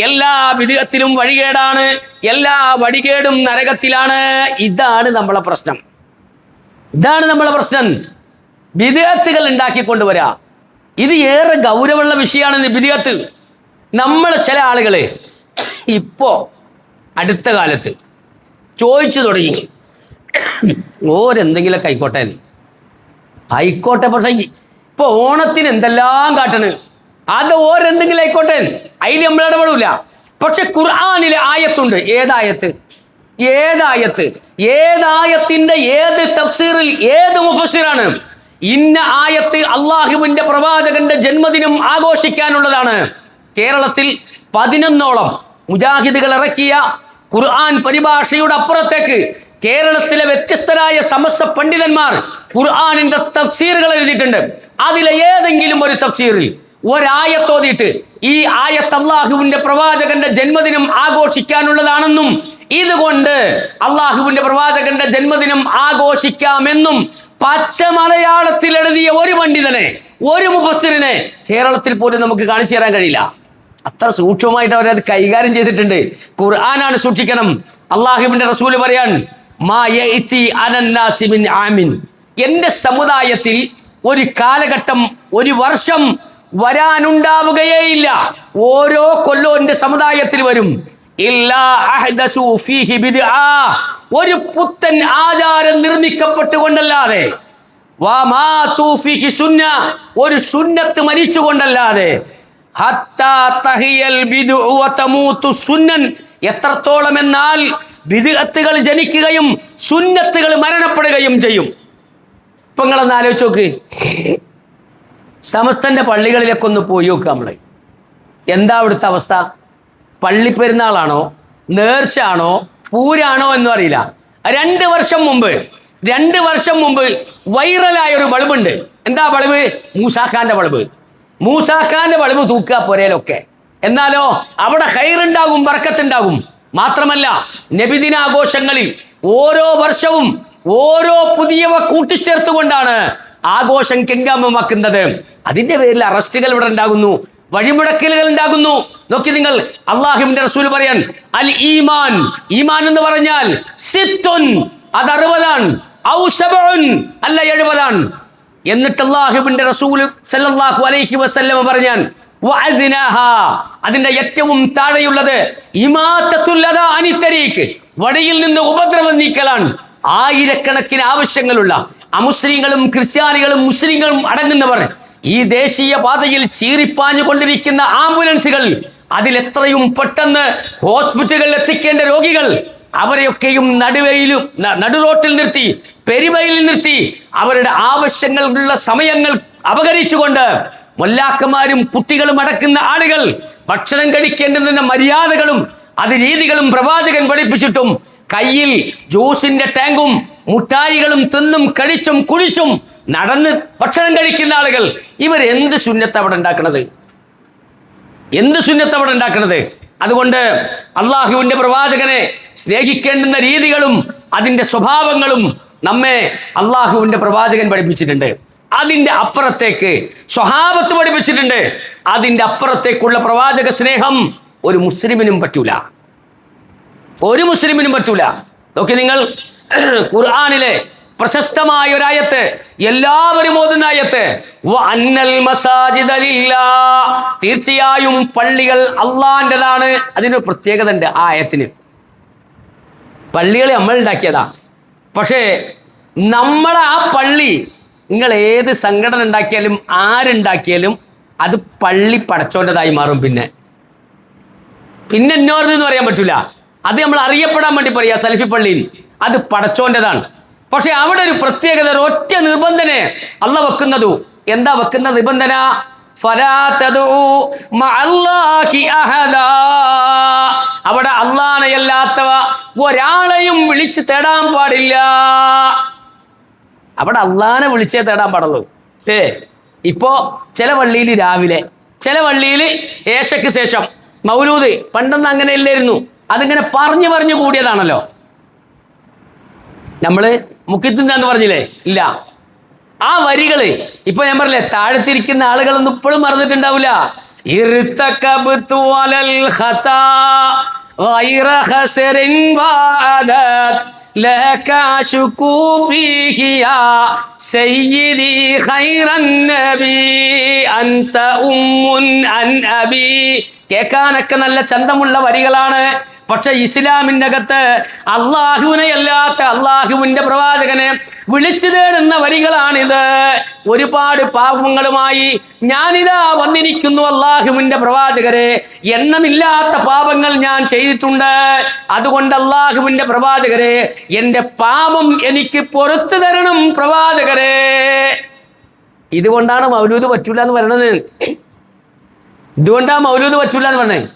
എല്ലാ ബിദ്അത്തിലും വഴികേടാണ്, എല്ലാ വഴികേടും നരകത്തിലാണ്. ഇതാണ് നമ്മളെ പ്രശ്നം. ഇതാണ് നമ്മളെ പ്രശ്നം. ബിദ്അത്തുകൾ ഉണ്ടാക്കിക്കൊണ്ടുവരാ. ഇത് ഏറെ ഗൗരവമുള്ള വിഷയമാണ് ബിദ്അത്ത്. നമ്മൾ ചില ആളുകളെ ഇപ്പോ അടുത്ത കാലത്ത് ചോദിച്ചു തുടങ്ങി, ഓരെന്തെങ്കിലുമൊക്കെ ആയിക്കോട്ടെ, പക്ഷെ ഇപ്പൊ ഓണത്തിന് എന്തെല്ലാം കാട്ടണ്, അത് ഓരെന്തെങ്കിലും ആയിക്കോട്ടെ, അതിൽ നമ്മൾ ഇടപെടില്ല. പക്ഷെ ഖുർആനിലെ ആയത്തുണ്ട്. ഏതായത്ത്? ഏതായത്തിന്റെ ഏത് തഫ്സീറിൽ ഏത് മുഫസ്സിറാണ്? ഇന്ന ആയത്ത് അള്ളാഹുവിന്റെ പ്രവാചകന്റെ ജന്മദിനം ആഘോഷിക്കാനുള്ളതാണ്. കേരളത്തിൽ 11ഓളം മുജാഹിദുകൾ ഇറക്കിയ ഖുർആൻ പരിഭാഷയുടെ അപ്പുറത്തേക്ക് കേരളത്തിലെ വ്യത്യസ്തരായ സമസ്ത പണ്ഡിതന്മാർ ഖുർആനിന്റെ തഫ്സീറുകൾ എഴുതിയിട്ടുണ്ട്. അതിലെ ഏതെങ്കിലും ഒരു തഫ്സീറിൽ ഒരായത്തോതിയിട്ട് ഈ ആയത്ത് അള്ളാഹുവിന്റെ പ്രവാചകന്റെ ജന്മദിനം ആഘോഷിക്കാനുള്ളതാണെന്നും ഇതുകൊണ്ട് അള്ളാഹുവിന്റെ പ്രവാചകന്റെ ജന്മദിനം ആഘോഷിക്കാമെന്നും പച്ച മലയാളത്തിൽ എഴുതിയ ഒരു പണ്ഡിതനെ, ഒരു മുഫസ്സിറിനെ കേരളത്തിൽ പോലും നമുക്ക് കാണിച്ചു തരാൻ കഴിയില്ല. അത്ര സൂക്ഷ്മമായിട്ട് അവരത് കൈകാര്യം ചെയ്തിട്ടുണ്ട്. ഖുർആനാണ് സൂക്ഷിക്കണം. അള്ളാഹുവിന്റെ റസൂല് പറയാൻ, മാ യഅതി അനന്നാസി മിൻ ആമിൻ. എന്റെ സമുദായത്തിൽ ഒരു കാലഘട്ടം, ഒരു വർഷം വരാനുണ്ടാവുകയേയില്ല. ഓരോ കൊല്ലവും എന്റെ സമുദായത്തിൽ വരും. ഇല്ലാ അഹ്ദസു ഫീഹി ബിദ്ആ. ഒരു പുത്തൻ ആചാരം നിർമ്മിക്കപ്പെട്ടുകൊണ്ടല്ലാതെ, വമാതു ഫീഹി സുന്ന. ഒരു സുന്നത്ത് മരിച്ചുകൊണ്ടല്ലാതെ, ഹത്താ തഹിയൽ ബിദ്ഉ വതമൂതു സുന്നൻ. എത്രത്തോളം എന്നാൽ ബിദ്അത്തുകൾ ജനിക്കുകയും സുന്നത്തുകൾ മരണപ്പെടുകയും ചെയ്യും. ഇപ്പൊ നിങ്ങളൊന്ന് ആലോചിച്ച് നോക്ക്. സമസ്തന്റെ പള്ളികളിലൊക്കെ ഒന്ന് പോയി നോക്കുക. നമ്മള് എന്താ അവിടുത്തെ അവസ്ഥ? പള്ളിപ്പെരുന്നാളാണോ, നേർച്ചാണോ, പൂരാണോ എന്നും അറിയില്ല. 2 വർഷം മുമ്പ് വൈറലായ ഒരു ബൾബുണ്ട്. എന്താ ബൾബ്? മൂസാഖാന്റെ ബൾബ്. മൂസാഖാന്റെ ബൾബ് തൂക്കുക പുരയിലൊക്കെ. എന്നാലോ അവിടെ ഖൈറുണ്ടാകും, ബർക്കത്തുണ്ടാകും. മാത്രമല്ല, നബിദിനാഘോഷങ്ങളിൽ ഓരോ വർഷവും ഓരോ പുതിയവ കൂട്ടിച്ചേർത്തുകൊണ്ടാണ് ആഘോഷം കെങ്കാമമാക്കുന്നത്. അതിന്റെ പേരിൽ അറസ്റ്റുകൾ ഇവിടെ ഉണ്ടാകുന്നു, വഴിമുടക്കലുകൾ ഉണ്ടാകുന്നു. നോക്കി നിങ്ങൾ, അള്ളാഹുവിന്റെ റസൂൽ പറയാൻ, അൽ ഈമാൻ, ഈമാൻ എന്ന് പറഞ്ഞാൽ സിത്തുൻ, അത് 60 ഔ 70 അല്ല 70. എന്നിട്ട് അള്ളാഹുവിന്റെ റസൂൽ സല്ലല്ലാഹു അലൈഹി വസല്ലം പറഞ്ഞാൻ, വഅദ്നാഹാ, അതിന്റെ ഏറ്റവും താഴെയുള്ളത് ഇമാതത്തുൽ അദാ അനി തരീഖ്, വഴിയിൽ നിന്ന് ഉപദ്രവം നീക്കലാണ്. ആയിരക്കണക്കിന് ആവശ്യങ്ങളുള്ള അമുസ്ലിങ്ങളും ക്രിസ്ത്യാനികളും മുസ്ലിങ്ങളും അടങ്ങുന്നവർ ഈ ദേശീയ പാതയിൽ ചീറിപ്പാഞ്ഞു കൊണ്ടിരിക്കുന്ന ആംബുലൻസുകൾ, അതിലെത്രയും പെട്ടെന്ന് ഹോസ്പിറ്റലുകളിൽ എത്തിക്കേണ്ട രോഗികൾ, അവരെയൊക്കെയും നടുറോട്ടിൽ നിർത്തി, പെരുവയിൽ നിർത്തി, അവരുടെ ആവശ്യങ്ങളുള്ള സമയങ്ങൾ അപകരിച്ചുകൊണ്ട് മൊല്ലാക്കന്മാരും കുട്ടികളും അടക്കുന്ന ആളുകൾ ഭക്ഷണം കഴിക്കേണ്ടതിന്റെ മര്യാദകളും അത് രീതികളും പ്രവാചകൻ പഠിപ്പിച്ചിട്ടും കയ്യിൽ ജ്യൂസിന്റെ ടാങ്കും മുട്ടായികളും തിന്നും കഴിച്ചും കുടിച്ചും നടന്ന് ഭക്ഷണം കഴിക്കുന്ന ആളുകൾ, ഇവർ എന്ത് സുന്നത്ത് അവിടെ ഉണ്ടാക്കണത്? എന്ത് സുന്നത്ത് അവിടെ ഉണ്ടാക്കണത്? അതുകൊണ്ട് അള്ളാഹുവിന്റെ പ്രവാചകനെ സ്നേഹിക്കേണ്ടുന്ന രീതികളും അതിന്റെ സ്വഭാവങ്ങളും നമ്മെ അള്ളാഹുവിന്റെ പ്രവാചകൻ പഠിപ്പിച്ചിട്ടുണ്ട്. അതിന്റെ അപ്പുറത്തേക്ക് സ്വഹാബത്ത് പഠിപ്പിച്ചിട്ടുണ്ട്. അതിന്റെ അപ്പുറത്തേക്കുള്ള പ്രവാചക സ്നേഹം ഒരു മുസ്ലിമിനും പറ്റൂല, ഒരു മുസ്ലിമിനും പറ്റൂല. നോക്കി നിങ്ങൾ, ഖുർആനിലെ പ്രശസ്തമായ ഒരായത്ത്, എല്ലാവരും ഓതുന്ന ആയത്ത്, വഅന്നൽ മസാജിദ ലില്ലാഹ്, തീർച്ചയായും പള്ളികൾ അള്ളാന്റേതാണ്. അതിന് പ്രത്യേകത ഉണ്ട്. ആ ആയത്തിന് പള്ളികൾ നമ്മൾ ഉണ്ടാക്കിയതാ, പക്ഷേ നമ്മളെ ആ പള്ളി നിങ്ങൾ ഏത് സംഘടന ഉണ്ടാക്കിയാലും ആരുണ്ടാക്കിയാലും അത് പള്ളി പടച്ചോൻ്റെതായി മാറും. പിന്നെ എന്നോർന്ന് പറയാൻ പറ്റില്ല. അത് നമ്മൾ അറിയപ്പെടാൻ വേണ്ടി പറയാ സലഫി പള്ളിയിൽ, അത് പടച്ചോൻ്റെതാണ്. പക്ഷെ അവിടെ ഒരു പ്രത്യേകത, ഒറ്റ നിബന്ധന അല്ല വെക്കുന്നതു. എന്താ വെക്കുന്ന നിബന്ധന? അവിടെ അല്ലാഹനെയല്ലാത്തവ ഒരാളെയും വിളിച്ച് തേടാൻ പാടില്ല. അവിടെ അള്ളാനെ വിളിച്ചേ തേടാൻ പാടുള്ളൂ. ഇപ്പോ ചില പള്ളിയിൽ രാവിലെ, ചില പള്ളിയിൽ ഏശയ്ക്ക് ശേഷം മൗലൂദ്. പണ്ടൊന്നും അങ്ങനെ ഇല്ലായിരുന്നു. അതിങ്ങനെ പറഞ്ഞു പറഞ്ഞു കൂടിയതാണല്ലോ. നമ്മള് മുക്കിത്തുന്നാന്ന് പറഞ്ഞില്ലേ? ഇല്ല. ആ വരികള് ഇപ്പൊ ഞാൻ പറഞ്ഞില്ലേ, താഴത്തിരിക്കുന്ന ആളുകളൊന്നും ഇപ്പോഴും മറന്നിട്ടുണ്ടാവില്ല. കേൾക്കാനൊക്കെ നല്ല ചന്തമുള്ള വരികളാണ്. പക്ഷെ ഇസ്ലാമിൻ്റെ അകത്ത് അള്ളാഹുവിനെ അല്ലാത്ത അള്ളാഹുവിൻ്റെ പ്രവാചകനെ വിളിച്ചു തേടുന്ന വരികളാണിത്. ഒരുപാട് പാപങ്ങളുമായി ഞാനിതാ വന്നിരിക്കുന്നു അള്ളാഹുവിൻ്റെ പ്രവാചകരെ, എണ്ണമില്ലാത്ത പാപങ്ങൾ ഞാൻ ചെയ്തിട്ടുണ്ട്. അതുകൊണ്ട് അള്ളാഹുവിൻ്റെ പ്രവാചകരെ, എൻ്റെ പാപം എനിക്ക് പൊറുത്തു തരണം പ്രവാചകരെ. ഇതുകൊണ്ടാണ് മൗലൂദ് പറ്റൂല എന്ന് പറയണത്. ഇതുകൊണ്ടാണ് മൗലൂദ് പറ്റൂല എന്ന് പറഞ്ഞത്.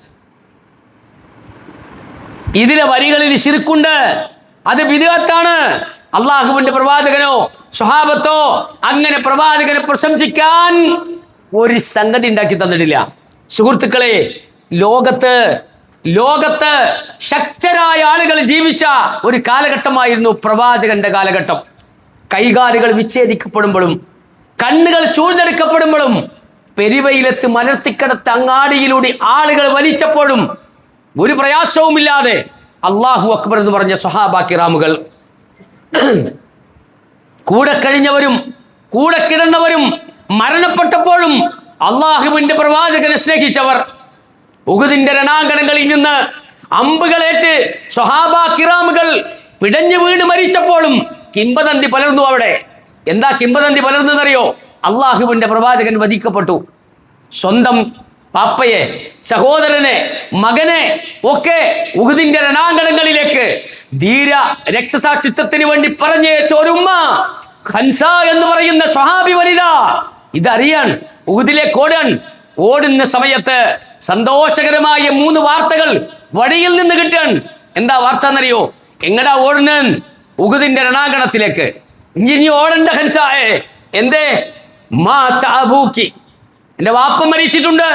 ഇതിലെ വരികളിൽ ശിർക്കുണ്ട്, അത് ബിദ്അത്താണ്. അള്ളാഹുവിന്റെ പ്രവാചകനോ സ്വഹാബത്തോ അങ്ങനെ പ്രവാചകനെ പ്രശംസിക്കാൻ ഒരു സംഗതി ഉണ്ടാക്കി തന്നിട്ടില്ല. സുഹൃത്തുക്കളെ, ലോകത്ത് ശക്തരായ ആളുകൾ ജീവിച്ച ഒരു കാലഘട്ടമായിരുന്നു പ്രവാചകന്റെ കാലഘട്ടം. കൈകാലുകൾ വിച്ഛേദിക്കപ്പെടുമ്പോഴും കണ്ണുകൾ ചൂഴ്ന്നെടുക്കപ്പെടുമ്പോഴും പെരുവയിലത്ത് മലർത്തിക്കടത്ത് അങ്ങാടിയിലൂടെ ആളുകൾ വലിച്ചപ്പോഴും ഒരു പ്രയാസവുമില്ലാതെ അല്ലാഹു അക്ബർ എന്ന് പറഞ്ഞ സ്വഹാബ കിറാമുകൾ, കൂടെ കഴിഞ്ഞവരും കൂടെ കിടന്നവരും മരണപ്പെട്ടപ്പോഴും അള്ളാഹുവിന്റെ പ്രവാചകനെ സ്നേഹിച്ചവർ, ഉഹുദിന്റെ രണാങ്കണങ്ങളിൽ നിന്ന് അമ്പുകളേറ്റ് സ്വഹാബ കിറാമുകൾ പിടഞ്ഞു വീണ് മരിച്ചപ്പോഴും കിംവദന്തി പലർന്നു. അവിടെ എന്താ കിംവദന്തി പലർന്നറിയോ? അള്ളാഹുവിന്റെ പ്രവാചകൻ വധിക്കപ്പെട്ടു. സ്വന്തം പാപ്പയെ, സഹോദരനെ, മകനെ ഒക്കെ ഉഹുദിന്റെ രണാങ്കണങ്ങളിലേക്ക് ധീര രക്തസാക്ഷിത്വത്തിന് വേണ്ടി പറഞ്ഞയച്ച ഒരു ഉമ്മ, ഖൻസ എന്ന് പറയുന്ന സ്വഹാബി വനിത, ഇതറിയാൻ ഉഹുദിലേക്ക് ഓടുന്ന സമയത്ത് സന്തോഷകരമായ 3 വാർത്തകൾ വഴിയിൽ നിന്ന് കിട്ടാൻ. എന്താ വാർത്ത എന്നറിയോ? എങ്ങടാ ഓടുന്നൻ? ഉഹുദിന്റെ രണാങ്കണത്തിലേക്ക്. ഇനി ഓടണ്ട ഖൻസായെ. എന്തേ? മാത അബൂക്കി, എന്റെ വാപ്പ മരിച്ചിട്ടുണ്ട്.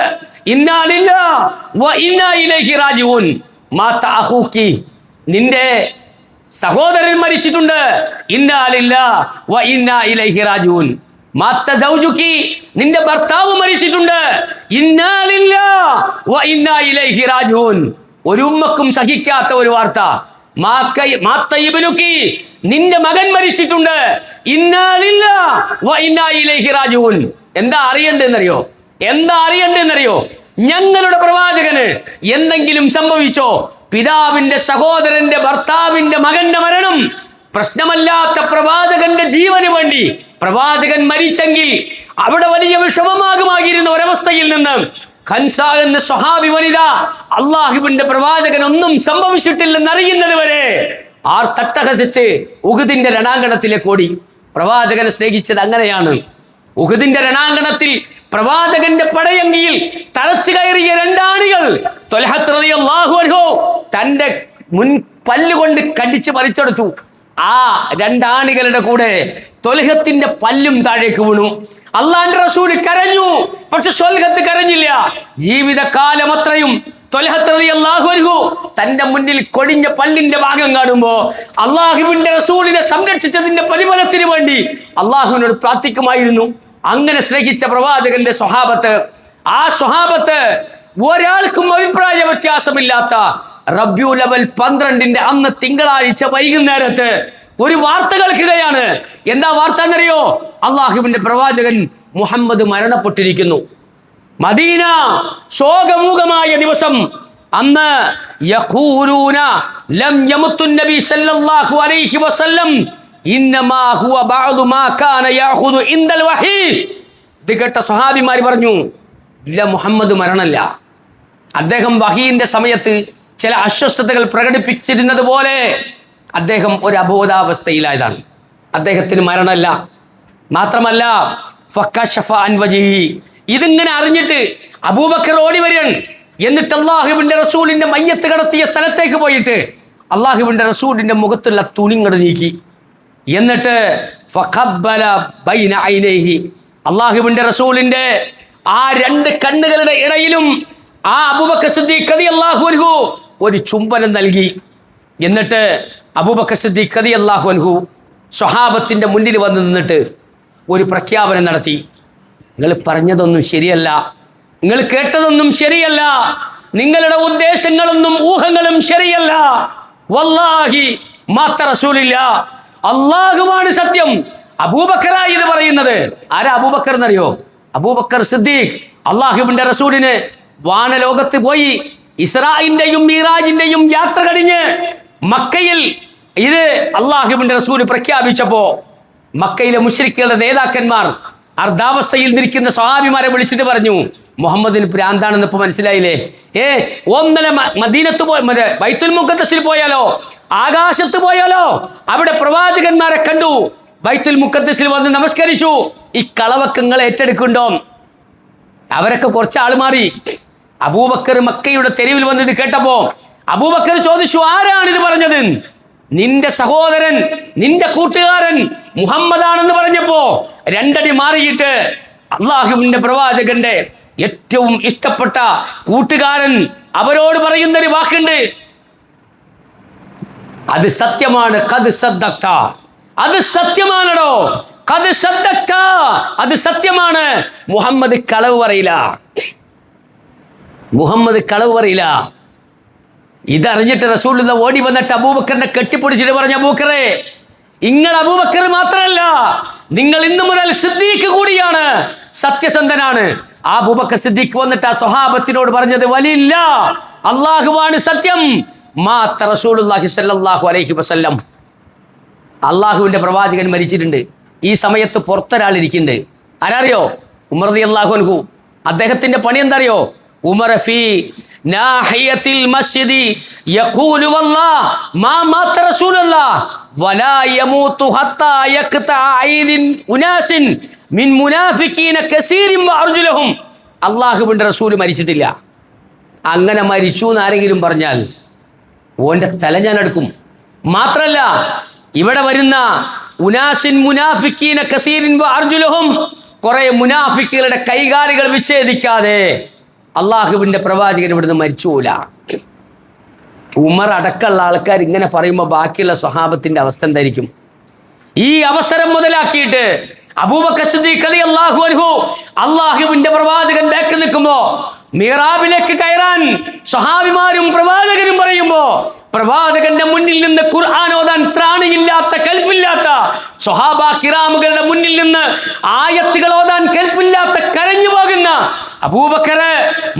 ഇന്നാ ലില്ലാഹി വ ഇന്നാ ഇലൈഹി റാജിഊൻ. മാത അഖൂക്കി, നിന്റെ സഹോദരൻ മരിച്ചിട്ടുണ്ട്. ഇന്നാ ലില്ലാഹി വ ഇന്നാ ഇലൈഹി റാജിഊൻ. മാത സൗജുക്കി, നിന്റെ ഭർത്താവ് മരിച്ചിട്ടുണ്ട്. ഇന്നാ ലില്ലാഹി വ ഇന്നാ ഇലൈഹി റാജിഊൻ. ഒരു ഉമ്മക്കും സഹിക്കാത്ത ഒരു വാർത്ത. മാത ഇബ്നുക്കി, നിന്റെ മകൻ മരിച്ചിട്ടുണ്ട്. ഇന്നാ ലില്ലാഹി വ ഇന്നാ ഇലൈഹി റാജിഊൻ. എന്താ അറിയണ്ടെന്നറിയോ? ഞങ്ങളുടെ പ്രവാചകന് എന്തെങ്കിലും സംഭവിച്ചോ? പിതാവിന്റെ സഹോദരന്റെ ഭർത്താവിന്റെ മകന്റെ മരണം പ്രശ്നമല്ലാത്ത പ്രവാചകന്റെ ജീവന് വേണ്ടി പ്രവാചകൻ മരിച്ചെങ്കിൽ അവിടെ വലിയ വിഷമമാകുമായിരുന്ന ഒരവസ്ഥയിൽ നിന്ന് ഖൻസ എന്ന സ്വഹാബി വനിത അള്ളാഹുവിന്റെ പ്രവാചകൻ ഒന്നും സംഭവിച്ചിട്ടില്ലെന്ന് അറിയുന്നത് വരെ തട്ടഹസിച്ച് ഉഹുദിന്റെ രണാങ്കണത്തിലേക്ക് ഓടി. പ്രവാചകനെ സ്നേഹിച്ചത് അങ്ങനെയാണ്. ഉഹുദിന്റെ രണാങ്കണത്തിൽ പ്രവാചകന്റെ പടയങ്കിയിൽ തളച്ചു കയറിയ 2 ആണികൾ ത്വൽഹത്ത് റളിയല്ലാഹു അൻഹു തന്റെ മുൻ പല്ലുകൊണ്ട് കടിച്ചു പറിച്ചെടുത്തു. ആ 2 ആണികളുടെ കൂടെ ത്വൽഹത്തിന്റെ പല്ലും താഴേക്ക് വീണു. അള്ളാന്റെ റസൂൽ കരഞ്ഞു, പക്ഷെ ത്വൽഹത്ത് കരഞ്ഞില്ല. ജീവിതകാലം അത്രയും ത്വൽഹത്ത് റളിയല്ലാഹു അൻഹു തന്റെ മുന്നിൽ കൊടിഞ്ഞ പല്ലിന്റെ ഭാഗം കാണുമ്പോ അള്ളാഹുവിന്റെ റസൂലിനെ സംരക്ഷിച്ചതിന്റെ പ്രതിഫലത്തിന് വേണ്ടി അള്ളാഹുവിനോട് പ്രാർത്ഥിക്കുമായിരുന്നു. അങ്ങനെ സ്നേഹിച്ച പ്രവാചകന്റെ സ്വഹാബത്ത്, ആ സ്വഹാബത്ത് ഒരാൾക്കും അഭിപ്രായ വ്യത്യാസമില്ലാത്ത റബ്യുൽ അവൽ 12 അന്ന് തിങ്കളാഴ്ച വൈകുന്നേരത്ത് ഒരു വാർത്ത കേൾക്കുകയാണ്. എന്താ വാർത്ത എന്നറിയോ? അള്ളാഹുവിന്റെ പ്രവാചകൻ മുഹമ്മദ് മരണപ്പെട്ടിരിക്കുന്നു. മദീന ശോകമൂകമായ ദിവസം. അന്ന് യഖൂലൂന ലം യമുത്തുൻ നബി സല്ലല്ലാഹു അലൈഹി വസല്ലം ഇന്നമാ ഹുവ ബഅദു മാ കാന യഅഖുദു ഇൻദൽ വഹീ. ഇത് കേട്ട സ്വഹാബിമാർ പറഞ്ഞു, ഇല്ല, മുഹമ്മദ് മരണമല്ല. അദ്ദേഹം വഹീന്റെ സമയത്ത് ചില അസ്വസ്ഥതകൾ പ്രകടിപ്പിച്ചിരുന്നത് പോലെ അദ്ദേഹം ഒരു അബോധാവസ്ഥയിലായതാണ്. അദ്ദേഹത്തിന് മരണമല്ല. മാത്രമല്ല ഫക്കശഫ അൻ വജ്ഹിഹി. ഇതിങ്ങനെ അറിഞ്ഞിട്ട് അബൂബക്കർ ഓടി വരികയാണ്. എന്നിട്ട് അല്ലാഹുവിന്റെ റസൂലിന്റെ മയ്യത്ത് കടത്തിയ സ്ഥലത്തേക്ക് പോയിട്ട് അല്ലാഹുവിന്റെ റസൂലിന്റെ മുഖത്തുള്ള തുണിങ്ങട് നീക്കി. എന്നിട്ട് ഫഖബ്ബല ബൈന ഐനൈഹി. അല്ലാഹുവിന്റെ റസൂലിന്റെ ആ രണ്ട് കണ്ണുകളുടെ ഇടയിലും ആ അബൂബക്കർ സിദ്ദീഖ് റളിയല്ലാഹു അൻഹു ഒരു ചുംബനം നൽകി. എന്നിട്ട് അബൂബക്കർ സിദ്ദീഖ് റളിയല്ലാഹു അൻഹു സ്വഹാബത്തിന്റെ മുന്നിൽ വന്ന് നിന്നിട്ട് ഒരു പ്രഖ്യാപനം നടത്തി. നിങ്ങൾ പറഞ്ഞതൊന്നും ശരിയല്ല, നിങ്ങൾ കേട്ടതൊന്നും ശരിയല്ല, നിങ്ങളുടെ ഉദ്ദേശങ്ങളൊന്നും ഊഹങ്ങളും ശരിയല്ല. വല്ലാഹി മാത്ത റസൂലില്ല, അല്ലാഹുവാണ് സത്യം. അബൂബക്കറായി ഇത് പറയുന്നത്. ആരാ അബൂബക്കർ എന്നറിയോ? അബൂബക്കർ സിദ്ദീഖ് അല്ലാഹുവിന്റെ റസൂലിന് വാനലോകത്ത് പോയി ഇസ്രായിന്റെയും മീറാജിന്റെയും യാത്ര കഴിഞ്ഞ് മക്കയിൽ ഇത് അല്ലാഹുവിന്റെ റസൂൽ പ്രഖ്യാപിച്ചപ്പോ മക്കയിലെ മുശ്രിക്കുകളുടെ നേതാക്കന്മാർ അർദ്ധാവസ്ഥയിൽ നിൽക്കുന്ന സ്വഹാബിമാരെ വിളിച്ചിട്ട് പറഞ്ഞു, മുഹമ്മദിന് ഭ്രാന്താണെന്ന് ഇപ്പൊ മനസ്സിലായില്ലേ? ഒന്നല മദീനത്ത് ബൈത്തുൽ മുഖദ്ദസിൽ പോയാലോ, ആകാശത്ത് പോയാലോ, അവിടെ പ്രവാചകന്മാരെ കണ്ടു, ബൈത്തുൽ മുഖദ്ദസിൽ വന്ന് നമസ്കരിച്ചു. ഈ കളവക്കങ്ങൾ ഏറ്റെടുക്കുന്നുണ്ടോ? അവരൊക്കെ കുറച്ച് ആൾ മാറി. അബൂബക്കർ മക്കയുടെ തെരുവിൽ വന്നത് കേട്ടപ്പോ അബൂബക്കർ ചോദിച്ചു, ആരാണിത് പറഞ്ഞത്? നിന്റെ സഹോദരൻ, നിന്റെ കൂട്ടുകാരൻ മുഹമ്മദാണെന്ന് പറഞ്ഞപ്പോ രണ്ടടി മാറിയിട്ട് അള്ളാഹുവിന്റെ പ്രവാചകന്റെ ഏറ്റവും ഇഷ്ടപ്പെട്ട കൂട്ടുകാരൻ അവരോട് പറയുന്നൊരു വാക്കുണ്ട്, അത് സത്യമാണ്. ഖദ് സദ്ദഖ്ത, അത് സത്യമാണോ? ഖദ് സദ്ദഖ്ത, അത് സത്യമാണ്. മുഹമ്മദ് കളവ് പറയില്ല, മുഹമ്മദ് കളവ് പറയില്ല. ഇതറിഞ്ഞിട്ട് റസൂലുള്ളാഹി ഓടി വന്നിട്ട് അബൂബക്കറിനെ കെട്ടിപ്പിടിച്ചിട്ട് പറഞ്ഞ, അബൂബക്കറെ, നിങ്ങൾ അബൂബക്കർ മാത്രമല്ല, നിങ്ങൾ ഇന്നു മുതൽ സിദ്ദീഖ് കൂടിയാണ്, സത്യസന്ധനാണ്. ആ അബൂബക്കർ സിദ്ദീഖ് വന്നിട്ട് ആ സ്വഹാബത്തിനോട് പറഞ്ഞത്, വലില്ല, അള്ളാഹുവാണ് സത്യം. മാത്ത റസൂലുള്ളാഹി സ്വല്ലല്ലാഹു അലൈഹി വസല്ലം. അള്ളാഹുവിന്റെ പ്രവാചകൻ മരിച്ചിട്ടുണ്ട്. ഈ സമയത്ത് പുറത്തൊരാളിരിക്കുന്നുണ്ട്. ആരറിയോ? ഉമർ റളിയല്ലാഹു അൻഹു. അദ്ദേഹത്തിന്റെ പണി എന്താ അറിയോ? ഉമർ ഫീ നാഹിയത്തിൽ മസ്ജിദി യഖൂലു വല്ലാഹ് മാ മാത റസൂലുള്ളാഹ് വലാ യമൂതു ഹത്താ യഖ്തഅ ഐദിൻ ഉനാസിൻ മിൻ മുനാഫിഖീന കസീരിൻ വഅർജുലഹും. അല്ലാഹുവിന്റെ റസൂൽ മരിച്ചിട്ടില്ല. അങ്ങനെ മരിച്ചു എന്ന് ആരെങ്കിലും പറഞ്ഞാൽ ഓന്റെ തല ഞാൻ എടുക്കും. മാത്രല്ല ഇവിടെ വരുന്ന ഉനാസിൻ മുനാഫിഖീന കസീരിൻ വഅർജുലഹും, കുറെ മുനാഫിക്കുകളുടെ കൈകാലുകൾ വിച്ഛേദിക്കാതെ അള്ളാഹുവിന്റെ പ്രവാചകൻ ഇവിടുന്ന് മരിച്ചുപോല. ഉമർ അടക്കമുള്ള ആൾക്കാർ ഇങ്ങനെ പറയുമ്പോൾ ബാക്കിയുള്ള സ്വഹാബത്തിന്റെ അവസ്ഥ എന്തായിരിക്കും? ഈ അവസരം മുതലാക്കിയിട്ട് അബൂബക്കർ സിദ്ദീഖ് റളിയല്ലാഹു അൻഹു അള്ളാഹുവിന്റെ പ്രവാചകൻ ബാക്ക് നിൽക്കുമ്പോ മിഹ്റാബിലേക്ക് കയറാൻ സ്വഹാബിമാരും പ്രവാചകനും പറയുമ്പോ പ്രവാചകന്റെ മുന്നിൽ നിന്ന് ഖുർആൻ ഓതാൻ ത്രാണിയില്ലാത്ത, കൽപ്പില്ലാത്ത സ്വഹാബ കിറാമുകളുടെ മുന്നിൽ നിന്ന് ആയത്തുകൾ ഓതാൻ കൽപ്പില്ലാത്ത കരഞ്ഞു പോകുന്ന അബൂബക്കർ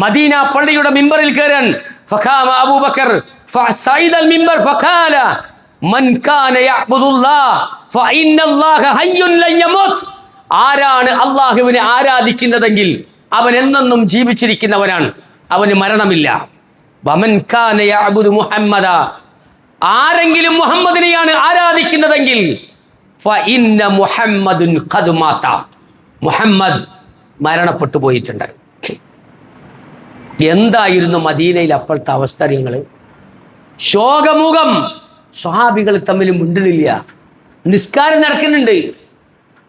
മദീന പള്ളിയുടെ മിമ്പറിൽ കയറാൻ ഫഖാമ അബൂബക്കർ ഫസൈദൽ മിമ്പർ ഫഖാല മൻ കാന യഅ്ബുദുല്ലാഹ് ഫഇന്നല്ലാഹ ഹയ്യുൻ ലൻ യമൂത്. ആരാണ് അല്ലാഹുവിനെ ആരാധിക്കുന്നതെങ്കിൽ അവൻ എന്നെന്നും ജീവിച്ചിരിക്കുന്നവനാണ്, അവന് മരണമില്ല. വമൻ കാന യഅ്ബുദു മുഹമ്മദ, ആരെങ്കിലും മുഹമ്മദിനെയാണ് ആരാധിക്കുന്നതെങ്കിൽ ഫഇന്ന മുഹമ്മദുൻ ഖദ് മാത, മുഹമ്മദ് മരണപ്പെട്ടു പോയിട്ടുണ്ട്. എന്തായിരുന്നു മദീനയിൽ അപ്പോഴത്തെ അവസ്ഥ? നിങ്ങൾ ശോകമുഖം, സ്വഹാബികൾ തമ്മിൽ മിണ്ടലില്ല. നിസ്കാരം നടക്കുന്നുണ്ട്,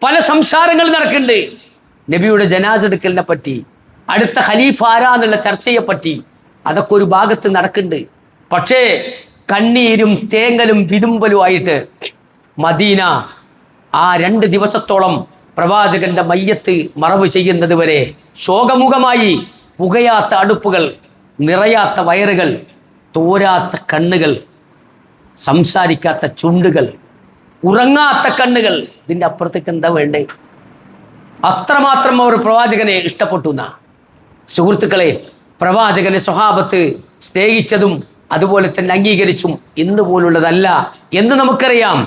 പല സംസാരങ്ങൾ നടക്കുന്നുണ്ട്. നബിയുടെ ജനാസ എടുക്കലിനെ പറ്റി, അടുത്ത ഖലീഫ ആരാന്നുള്ള ചർച്ചയെ പറ്റി അതൊക്കെ ഒരു ഭാഗത്ത് നടക്കുന്നുണ്ട്. പക്ഷേ കണ്ണീരും തേങ്ങലും വിതുമ്പലുമായിട്ട് മദീന ആ 2 ദിവസത്തോളം പ്രവാചകന്റെ മയ്യത്ത് മറവ് ചെയ്യുന്നത് വരെ ശോകമുഖമായി. പുകയാത്ത അടുപ്പുകൾ, നിറയാത്ത വയറുകൾ, തോരാത്ത കണ്ണുകൾ, സംസാരിക്കാത്ത ചുണ്ടുകൾ, ഉറങ്ങാത്ത കണ്ണുകൾ. ഇതിൻ്റെ അപ്പുറത്തേക്ക് എന്താ വേണ്ടേ? അത്രമാത്രം അവർ പ്രവാചകനെ ഇഷ്ടപ്പെട്ടു എന്നാ. സുഹൃത്തുക്കളെ, പ്രവാചകനെ സ്വഹാബത്ത് സ്നേഹിച്ചതും അതുപോലെ തന്നെ അംഗീകരിച്ചും ഇന്ന് പോലുള്ളതല്ല എന്ന് നമുക്കറിയാം.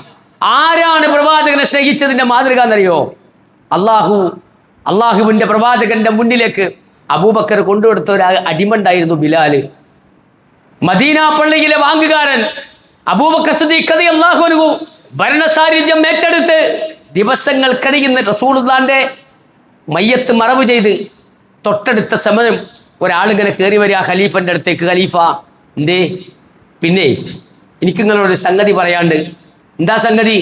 ആരാണ് പ്രവാചകനെ സ്നേഹിച്ചതിന്റെ മാതൃക എന്നറിയോ? അള്ളാഹുവിന്റെ പ്രവാചകന്റെ മുന്നിലേക്ക് അബൂബക്കർ കൊണ്ടുകൊടുത്ത ഒരു അടിമണ്ടായിരുന്നു ബിലാൽ. മദീന പള്ളിയിലെ വാങ്ങുകാരൻ അബൂബക്കർ സിദ്ദീഖ് റളിയല്ലാഹു അൻഹു ഭരണസാരഥ്യം ഏറ്റെടുത്ത് ദിവസങ്ങൾ കഴിയുന്ന റസൂലുള്ളാന്റെ മയ്യത്ത് മറവ് ചെയ്ത് തൊട്ടടുത്ത സമയം ഒരാളിങ്ങനെ കയറി വരിക ഖലീഫന്റെ അടുത്തേക്ക്. ഖലീഫ, എന്തേ? പിന്നെ എനിക്ക് നിങ്ങളോടൊരു സംഗതി പറയാണ്ട്. എന്താ സംഗതി?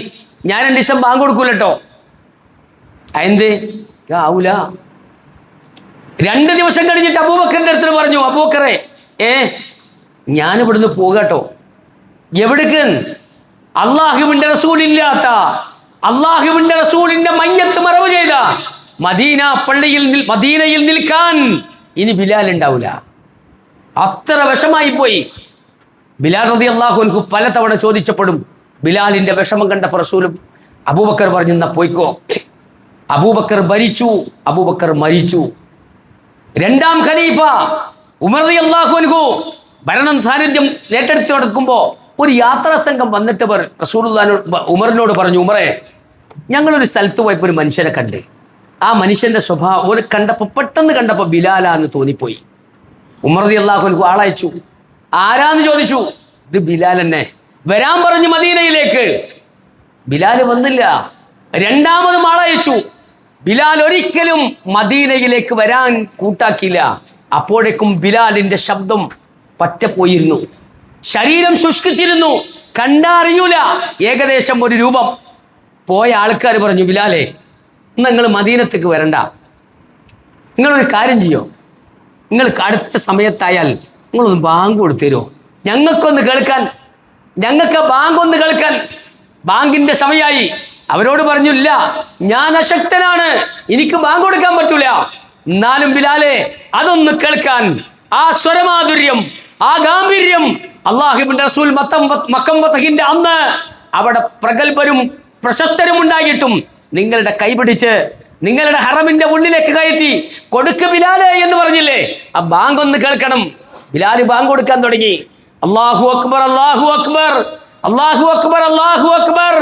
ഞാൻ എൻ്റെ ഇഷ്ടം ബാങ്ക് കൊടുക്കൂല കേട്ടോ. എന്ത് ആവൂല? 2 ദിവസം കഴിഞ്ഞിട്ട് അബൂബക്കറിന്റെ അടുത്ത് പറഞ്ഞു, അബൂബക്കറെ, ഞാൻ ഇവിടുന്ന് പോകട്ടോ. എവിടേക്ക്? അള്ളാഹുവിന്റെ റസൂലില്ലാത്ത, അള്ളാഹുവിന്റെ റസൂലിന്റെ മയ്യത്ത് മറവ് ചെയ്ത മദീനയിൽ നിൽക്കാൻ ഇനി ബിലാൽ ഉണ്ടാവില്ല. അത്ര വിഷമായി പോയി. ബിലാൽ റളിയല്ലാഹു അൻഹു പലതവണ ചോദിച്ചപ്പോഴും ബിലാലിന്റെ വിഷമം കണ്ടപ്പോൾ റസൂലും അബൂബക്കർ പറഞ്ഞു, എന്നാ പോയിക്കോ. അബൂബക്കർ മരിച്ചു. 2ാം ഖലീഫ ഉമർ റളിയല്ലാഹു അൻഹു ഭരണം സാന്നിധ്യം ഏറ്റെടുത്ത് നടക്കുമ്പോൾ ഒരു യാത്രാ സംഘം വന്നിട്ട് ഉമറിനോട് പറഞ്ഞു, ഉമറെ, ഞങ്ങളൊരു സ്ഥലത്ത് പോയപ്പോൾ ഒരു മനുഷ്യനെ കണ്ട്. ആ മനുഷ്യന്റെ സ്വഭാവം പെട്ടെന്ന് കണ്ടപ്പോൾ ബിലാലാന്ന് തോന്നിപ്പോയി. ഉമർ റളിയല്ലാഹു അൻഹു ആളയച്ചു. ആരാന്ന് ചോദിച്ചു. ഇത് ബിലാൽ തന്നെ. വരാൻ പറഞ്ഞു മദീനയിലേക്ക്. ബിലാൽ വന്നില്ല. 2ാമതും ആളയച്ചു. ബിലാൽ ഒരിക്കലും മദീനയിലേക്ക് വരാൻ കൂട്ടാക്കിയില്ല. അപ്പോഴേക്കും ബിലാലിന്റെ ശബ്ദം പറ്റപ്പോയിരുന്നു. ശരീരം ശുഷ്കിച്ചിരുന്നു. കണ്ടറിയൂല. ഏകദേശം ഒരു രൂപം. പോയ ആൾക്കാർ പറഞ്ഞു, ബിലാലെ, നിങ്ങൾ മദീനത്തേക്ക് വരണ്ട. നിങ്ങളൊരു കാര്യം ചെയ്യോ, നിങ്ങൾ അടുത്ത സമയത്തായാൽ നിങ്ങളൊന്ന് ബാങ്ക് കൊടുത്തരുമോ? ഞങ്ങൾക്കൊന്ന് കേൾക്കാൻ, ഞങ്ങൾക്ക് ബാങ്ക് ഒന്ന് കേൾക്കാൻ. ബാങ്കിന്റെ സമയമായി. അവരോട് പറഞ്ഞു, ഇല്ല, ഞാൻ അശക്തനാണ്, എനിക്ക് ബാങ്ക് കൊടുക്കാൻ പറ്റൂല. എന്നാലും ബിലാലെ, അതൊന്ന് കേൾക്കാൻ, ആ സ്വരമാധുര്യം, ആ ഗാംഭീര്യം, അള്ളാഹുവിന്റെ റസൂൽ മക്കം ഫതഹിന്റെ അന്ന് അവിടെ പ്രഗത്ഭരും പ്രശസ്തരും ഉണ്ടായിട്ടും നിങ്ങളുടെ കൈപിടിച്ച് നിങ്ങളുടെ ഹറമിന്റെ ഉള്ളിലേക്ക് കയറ്റി കൊടുക്ക് ബിലാലെ എന്ന് പറഞ്ഞില്ലേ? ആ ബാങ്ക് ഒന്ന് കേൾക്കണം. ബിലാൽ ബാങ്ക് കൊടുക്കാൻ തുടങ്ങി. അല്ലാഹു അക്ബർ, അല്ലാഹു അക്ബർ, അല്ലാഹു അക്ബർ, അല്ലാഹു അക്ബർ,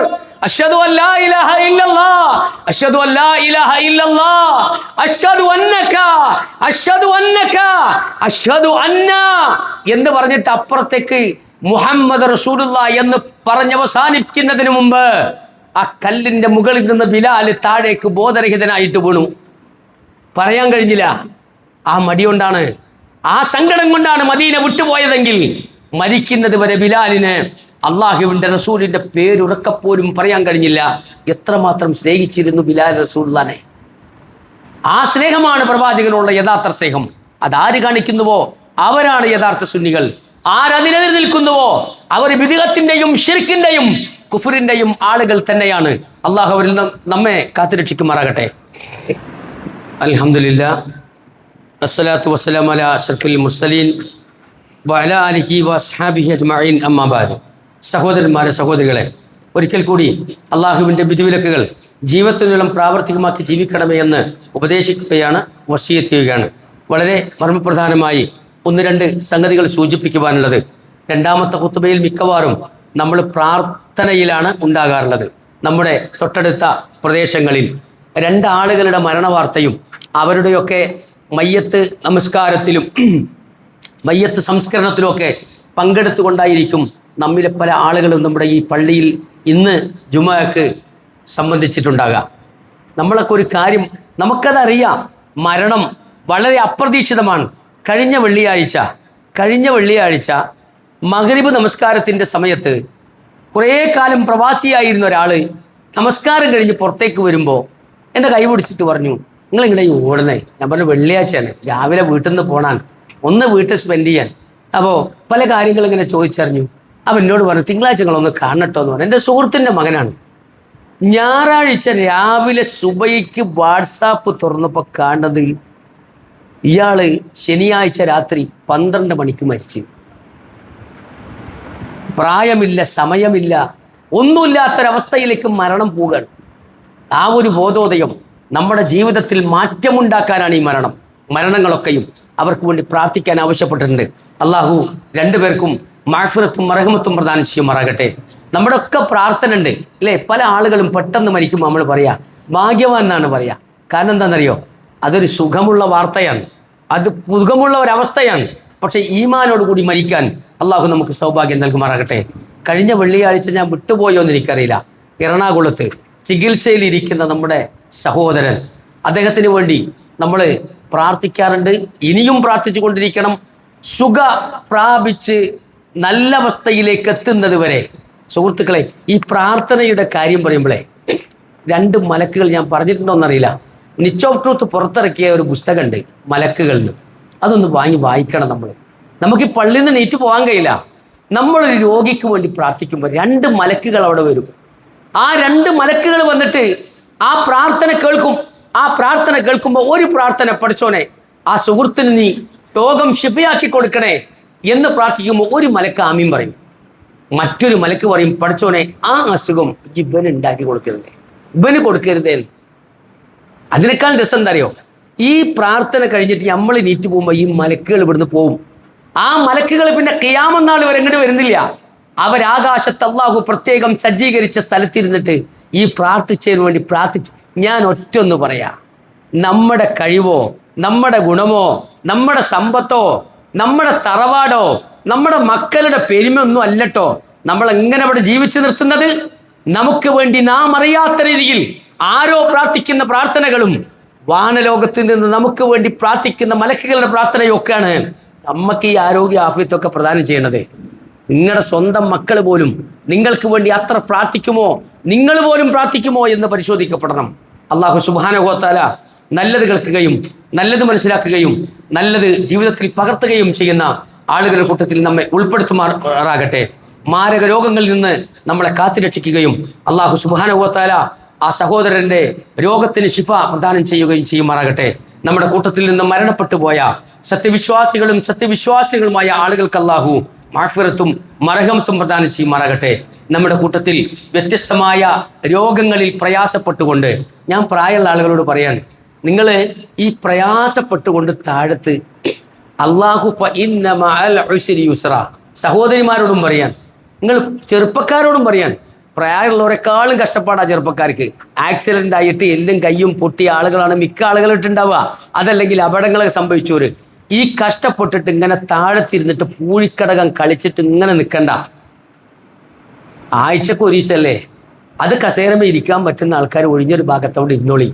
അശ്ഹദു അല്ലാ ഇലാഹ ഇല്ലല്ലാഹ്, അശ്ഹദു അല്ലാ ഇലാഹ ഇല്ലല്ലാഹ്, അശ്ഹദു അന്നക, അശ്ഹദു അന്നക, അശ്ഹദു അന്ന എന്ന് പറഞ്ഞിട്ട് അപ്പുറത്തേക്ക് മുഹമ്മദ് റസൂലുള്ളാഹി എന്ന് പറഞ്ഞവസാനിക്കുന്നതിന് മുമ്പ് ആ കല്ലിന്റെ മുകളിൽ നിന്ന് ബിലാൽ താഴേക്ക് ബോധരഹിതനായിട്ട് വീണു. പറയാൻ കഴിഞ്ഞില്ല. ആ മടി കൊണ്ടാണ്, ആ സങ്കടം കൊണ്ടാണ് മദീന വിട്ടുപോയതെങ്കിൽ മരിക്കുന്നത് വരെ ബിലാലിന് അള്ളാഹുവിന്റെ റസൂലിന്റെ പേരുറക്കപ്പോലും പറയാൻ കഴിഞ്ഞില്ല. എത്രമാത്രം സ്നേഹിച്ചിരുന്നു ബിലാൽ റസൂലുള്ളാഹിനെ. ആ സ്നേഹമാണ് പ്രവാചകനുള്ള യഥാർത്ഥ സ്നേഹം. അതാര് കാണിക്കുന്നുവോ അവരാണ് യഥാർത്ഥ സുന്നികൾ. ആരതിനെതിരെ നിൽക്കുന്നുവോ അവർ ബിദ്അത്തിന്റെയും ശിർക്കിന്റെയും കുഫറിന്റെയും ആളുകൾ തന്നെയാണ്. അള്ളാഹു അവരിൽ നമ്മെ കാത്തുരക്ഷിക്കുമാറാകട്ടെ. അൽഹംദുലില്ലാഹ്, അസ്സലാത്തു വസ്സലാമു അലാ അഷ്റഫിൽ മുർസലീൻ വഅലാ ആലിഹി വഅസ്ഹാബിഹി അജ്മഈൻ. അമ്മാ ബഅദ്. സഹോദരന്മാരെ, സഹോദരികളെ, ഒരിക്കൽ കൂടി അള്ളാഹുവിൻ്റെ വിധിവിലക്കുകൾ ജീവിതത്തിനോളം പ്രാവർത്തികമാക്കി ജീവിക്കണമേ എന്ന് ഉപദേശിക്കുകയാണ്, വസിയത്ത് ചെയ്യുകയാണ്. വളരെ മർമ്മപ്രധാനമായി 1-2 സംഗതികൾ സൂചിപ്പിക്കുവാനുള്ളത്. 2ാമത്തെ ഖുത്ബയിൽ മിക്കവാറും നമ്മൾ പ്രാർത്ഥനയിലാണ് ഉണ്ടാകാറുള്ളത്. നമ്മുടെ തൊട്ടടുത്ത പ്രദേശങ്ങളിൽ 2 ആളുകളുടെ മരണവാർത്തയും അവരുടെയൊക്കെ മയ്യത്ത് നമസ്കാരത്തിലും മയ്യത്ത് സംസ്കരണത്തിലുമൊക്കെ പങ്കെടുത്തുകൊണ്ടായിരിക്കും നമ്മിലെ പല ആളുകളും നമ്മുടെ ഈ പള്ളിയിൽ ഇന്ന് ജുമഅക്ക് സംബന്ധിച്ചിട്ടുണ്ടാകാം. നമ്മളൊക്കെ ഒരു കാര്യം നമുക്കതറിയാം, മരണം വളരെ അപ്രതീക്ഷിതമാണ്. കഴിഞ്ഞ വെള്ളിയാഴ്ച മഗ്രിബ് നമസ്കാരത്തിൻ്റെ സമയത്ത് കുറേ കാലം പ്രവാസിയായിരുന്ന ഒരാൾ നമസ്കാരം കഴിഞ്ഞ് പുറത്തേക്ക് വരുമ്പോൾ എൻ്റെ കൈ പിടിച്ചിട്ട് പറഞ്ഞു, നിങ്ങളിങ്ങനെ ഓടുന്നേ? ഞാൻ പറഞ്ഞു, വെള്ളിയാഴ്ചയാണ്, രാവിലെ വീട്ടിൽ നിന്ന് പോണാൻ, ഒന്ന് വീട്ടിൽ സ്പെൻഡ് ചെയ്യാൻ. അപ്പോൾ പല കാര്യങ്ങളിങ്ങനെ ചോദിച്ചറിഞ്ഞു. അപ്പം എന്നോട് പറഞ്ഞു, തിങ്കളാഴ്ചകളൊന്ന് കാണട്ടോ എന്ന് പറഞ്ഞു. എൻ്റെ സുഹൃത്തിൻ്റെ മകനാണ്. ഞായറാഴ്ച രാവിലെ സുബൈക്ക് വാട്സാപ്പ് തുറന്നപ്പോൾ കാണുന്നത് ഇയാൾ ശനിയാഴ്ച രാത്രി 12 മണിക്ക് മരിച്ചു. പ്രായമില്ല, സമയമില്ല, ഒന്നുമില്ലാത്തൊരവസ്ഥയിലേക്ക് മരണം പോവുകയാണ്. ആ ഒരു ബോധോദയം നമ്മുടെ ജീവിതത്തിൽ മാറ്റമുണ്ടാക്കാനാണ് ഈ മരണങ്ങളൊക്കെയും. അവർക്ക് വേണ്ടി പ്രാർത്ഥിക്കാൻ ആവശ്യപ്പെട്ടിട്ടുണ്ട്. അള്ളാഹു 2 പേർക്കും മഅ്ഫിറത്തും മർഹമത്തും പ്രദാനം ചെയ്യുമാറാകട്ടെ. നമ്മുടെ ഒക്കെ പ്രാർത്ഥന ഉണ്ട് അല്ലേ? പല ആളുകളും പെട്ടെന്ന് മരിക്കുമ്പോൾ നമ്മൾ പറയാ ഭാഗ്യവാൻ എന്നാണ് പറയാ. കാരണം എന്താണെന്നറിയോ? അതൊരു സുഖമുള്ള വാർത്തയാണ്, അത് സുഖമുള്ള ഒരവസ്ഥയാണ്. പക്ഷേ ഈമാനോട് കൂടി മരിക്കാൻ അള്ളാഹു നമുക്ക് സൗഭാഗ്യം നൽകുമാറാകട്ടെ. കഴിഞ്ഞ വെള്ളിയാഴ്ച ഞാൻ വിട്ടുപോയോ എന്ന് എനിക്കറിയില്ല, എറണാകുളത്ത് ചികിത്സയിലിരിക്കുന്ന നമ്മുടെ സഹോദരൻ, അദ്ദേഹത്തിന് വേണ്ടി നമ്മൾ പ്രാർത്ഥിക്കാറുണ്ട്, ഇനിയും പ്രാർത്ഥിച്ചു കൊണ്ടിരിക്കണം. സുഖ പ്രാപിച്ച് നല്ല അവസ്ഥയിലേക്ക് എത്തുന്നത് വരെ. സുഹൃത്തുക്കളെ, ഈ പ്രാർത്ഥനയുടെ കാര്യം പറയുമ്പോഴേ 2 മലക്കുകൾ ഞാൻ പറഞ്ഞിട്ടുണ്ടോയെന്നറിയില്ല, നിച്ച് ഓഫ് ട്രൂത്ത് പുറത്തിറക്കിയ ഒരു പുസ്തകമുണ്ട് മലക്കുകളിൽ നിന്ന്. അതൊന്ന് വായിക്കണം. നമുക്ക് ഈ പള്ളിയിൽ നിന്ന് നീറ്റ് പോകാൻ കഴിയില്ല. നമ്മളൊരു രോഗിക്ക് വേണ്ടി പ്രാർത്ഥിക്കുമ്പോൾ 2 മലക്കുകൾ അവിടെ വരും. ആ 2 മലക്കുകൾ വന്നിട്ട് ആ പ്രാർത്ഥന കേൾക്കും. ആ പ്രാർത്ഥന കേൾക്കുമ്പോൾ ഒരു പ്രാർത്ഥന, പഠിച്ചോനെ ആ സുഹൃത്തിന് നീ രോഗം ശിഫയാക്കി കൊടുക്കണേ എന്ന് പ്രാർത്ഥിക്കുമ്പോൾ ഒരു മലക്ക് ആമീൻ പറയും. മറ്റൊരു മലക്ക് പറയും, പഠിച്ചോനെ ആ അസുഖം ഇബന് ഉണ്ടാക്കി കൊടുക്കരുതേ, ഇബന് കൊടുക്കരുതേ. അതിനേക്കാൾ രസം എന്താ അറിയോ? ഈ പ്രാർത്ഥന കഴിഞ്ഞിട്ട് നമ്മൾ നീറ്റ് പോകുമ്പോൾ ഈ മലക്കുകൾ ഇവിടുന്ന് പോവും. ആ മലക്കുകൾ പിന്നെ ഖിയാമത്ത് നാൾ വരെ ഇങ്ങോട്ട് വരുന്നില്ല. അവരാകാശത്ത് അല്ലാഹു പ്രത്യേകം സജ്ജീകരിച്ച സ്ഥലത്തിരുന്നിട്ട് ഈ പ്രാർത്ഥിച്ചതിന് വേണ്ടി പ്രാർത്ഥിച്ച്. ഞാൻ ഒറ്റൊന്ന് പറയാ, നമ്മുടെ കഴിവോ നമ്മുടെ ഗുണമോ നമ്മുടെ സമ്പത്തോ നമ്മുടെ തറവാടോ നമ്മുടെ മക്കളുടെ പെരുമയൊന്നും അല്ലട്ടോ നമ്മൾ എങ്ങനെ അവിടെ ജീവിച്ചു നിർത്തുന്നത്. നമുക്ക് വേണ്ടി നാം അറിയാത്ത രീതിയിൽ ആരോ പ്രാർത്ഥിക്കുന്ന പ്രാർത്ഥനകളും വാനലോകത്ത് നിന്ന് നമുക്ക് വേണ്ടി പ്രാർത്ഥിക്കുന്ന മലക്കുകളുടെ പ്രാർത്ഥനയൊക്കെയാണ് നമുക്ക് ഈ ആരോഗ്യ ആഫിയത്തൊക്കെ പ്രദാനം ചെയ്യേണ്ടത്. നിങ്ങളുടെ സ്വന്തം മക്കൾ പോലും നിങ്ങൾക്ക് വേണ്ടി അത്ര പ്രാർത്ഥിക്കുമോ, നിങ്ങൾ പോലും പ്രാർത്ഥിക്കുമോ എന്ന് പരിശോധിക്കപ്പെടണം. അള്ളാഹു സുബ്ഹാനഹു വ തആല നല്ലത് കേൾക്കുകയും നല്ലത് മനസ്സിലാക്കുകയും നല്ലത് ജീവിതത്തിൽ പകർത്തുകയും ചെയ്യുന്ന ആളുകളുടെ കൂട്ടത്തിൽ നമ്മെ ഉൾപ്പെടുത്തുമാറാകട്ടെ. മാരക രോഗങ്ങളിൽ നിന്ന് നമ്മളെ കാത്തുരക്ഷിക്കുകയും അള്ളാഹു സുബ്ഹാനഹു വ തആല ആ സഹോദരന്റെ രോഗത്തിന് ശിഫ പ്രദാനം ചെയ്യുകയും ചെയ്യുമാറാകട്ടെ. നമ്മുടെ കൂട്ടത്തിൽ നിന്ന് മരണപ്പെട്ടു പോയ സത്യവിശ്വാസികളുമായ ആളുകൾക്ക് അള്ളാഹു മഅ്ഫിറത്തും മർഹമത്തും പ്രദാനം ചെയ്യുമാറാകട്ടെ. നമ്മുടെ കൂട്ടത്തിൽ വ്യത്യസ്തമായ രോഗങ്ങളിൽ പ്രയാസപ്പെട്ടുകൊണ്ട്, ഞാൻ പ്രായമുള്ള ആളുകളോട് പറയാൻ, നിങ്ങൾ ഈ പ്രയാസപ്പെട്ടുകൊണ്ട് താഴത്ത് അല്ലാഹു ഇന്ന മഅൽ ഉസ്രി യുസ്ര, സഹോദരിമാരോടും പറയാൻ, നിങ്ങൾ ചെറുപ്പക്കാരോടും പറയാൻ, പ്രായമുള്ളവരെക്കാളും കഷ്ടപ്പാടാ ചെറുപ്പക്കാർക്ക്. ആക്സിഡന്റ് ആയിട്ട് എല്ലും കയ്യും പൊട്ടിയ ആളുകളാണ് മിക്ക ആളുകളിട്ടുണ്ടാവുക, അതല്ലെങ്കിൽ അപകടങ്ങളൊക്കെ സംഭവിച്ചവര്. ഈ കഷ്ടപ്പെട്ടിട്ട് ഇങ്ങനെ താഴത്തിരുന്നിട്ട് പൂഴിക്കടകം കളിച്ചിട്ട് ഇങ്ങനെ നിൽക്കണ്ട. ആഴ്ചക്ക് ഒരു ദിവസമല്ലേ, അത് കസേരമേ ഇരിക്കാൻ പറ്റുന്ന ആൾക്കാർ ഒഴിഞ്ഞൊരു ഭാഗത്തോടെ ഇരുന്നോളി.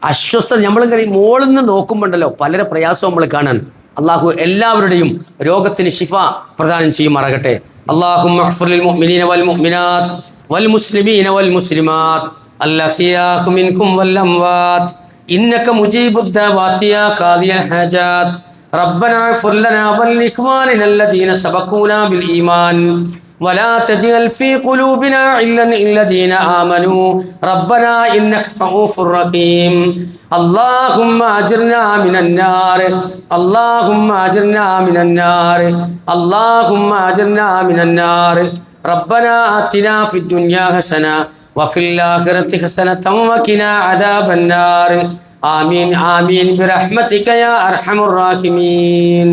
അസ്വസ്ഥത നമ്മളിങ്ങനെ മോളിൽ നിന്ന് നോക്കുമ്പോണ്ടല്ലോ പലരെ പ്രയാസവും നമ്മൾ കാണാൻ. അള്ളാഹു എല്ലാവരുടെയും രോഗത്തിന് ശിഫ പ്രദാനം ചെയ്യുമാറാകട്ടെ. അല്ലാഹുമ്മ അഗ്ഫിർ ലിൽ മുഅ്മിനീന വൽ മുഅ്മിനാത്ത് വൽ മുസ്ലിമീന വൽ മുസ്ലിമാത്ത് അൽഅഹ്യാഉ മിൻകും വൽ അംവാത്ത് ഇന്നക മുജീബുദ് ദഅവാതി യാ ഖാദിയൽ ഹാജാത്ത് റബ്ബനാ അഗ്ഫിർ ലനാ വൽ ഇഖ്വാനിന അല്ലദീന സബഖൂനാ ബിൽ ഈമാൻ ولا تجعل في قلوبنا غلا للذين آمنوا ربنا إنك رؤوف رحيم اللهم أجرنا من النار اللهم أجرنا من النار اللهم أجرنا من النار ربنا آتنا في الدنيا حسنة وفي الآخرة حسنة وقنا عذاب النار آمين آمين برحمتك يا أرحم الراحمين.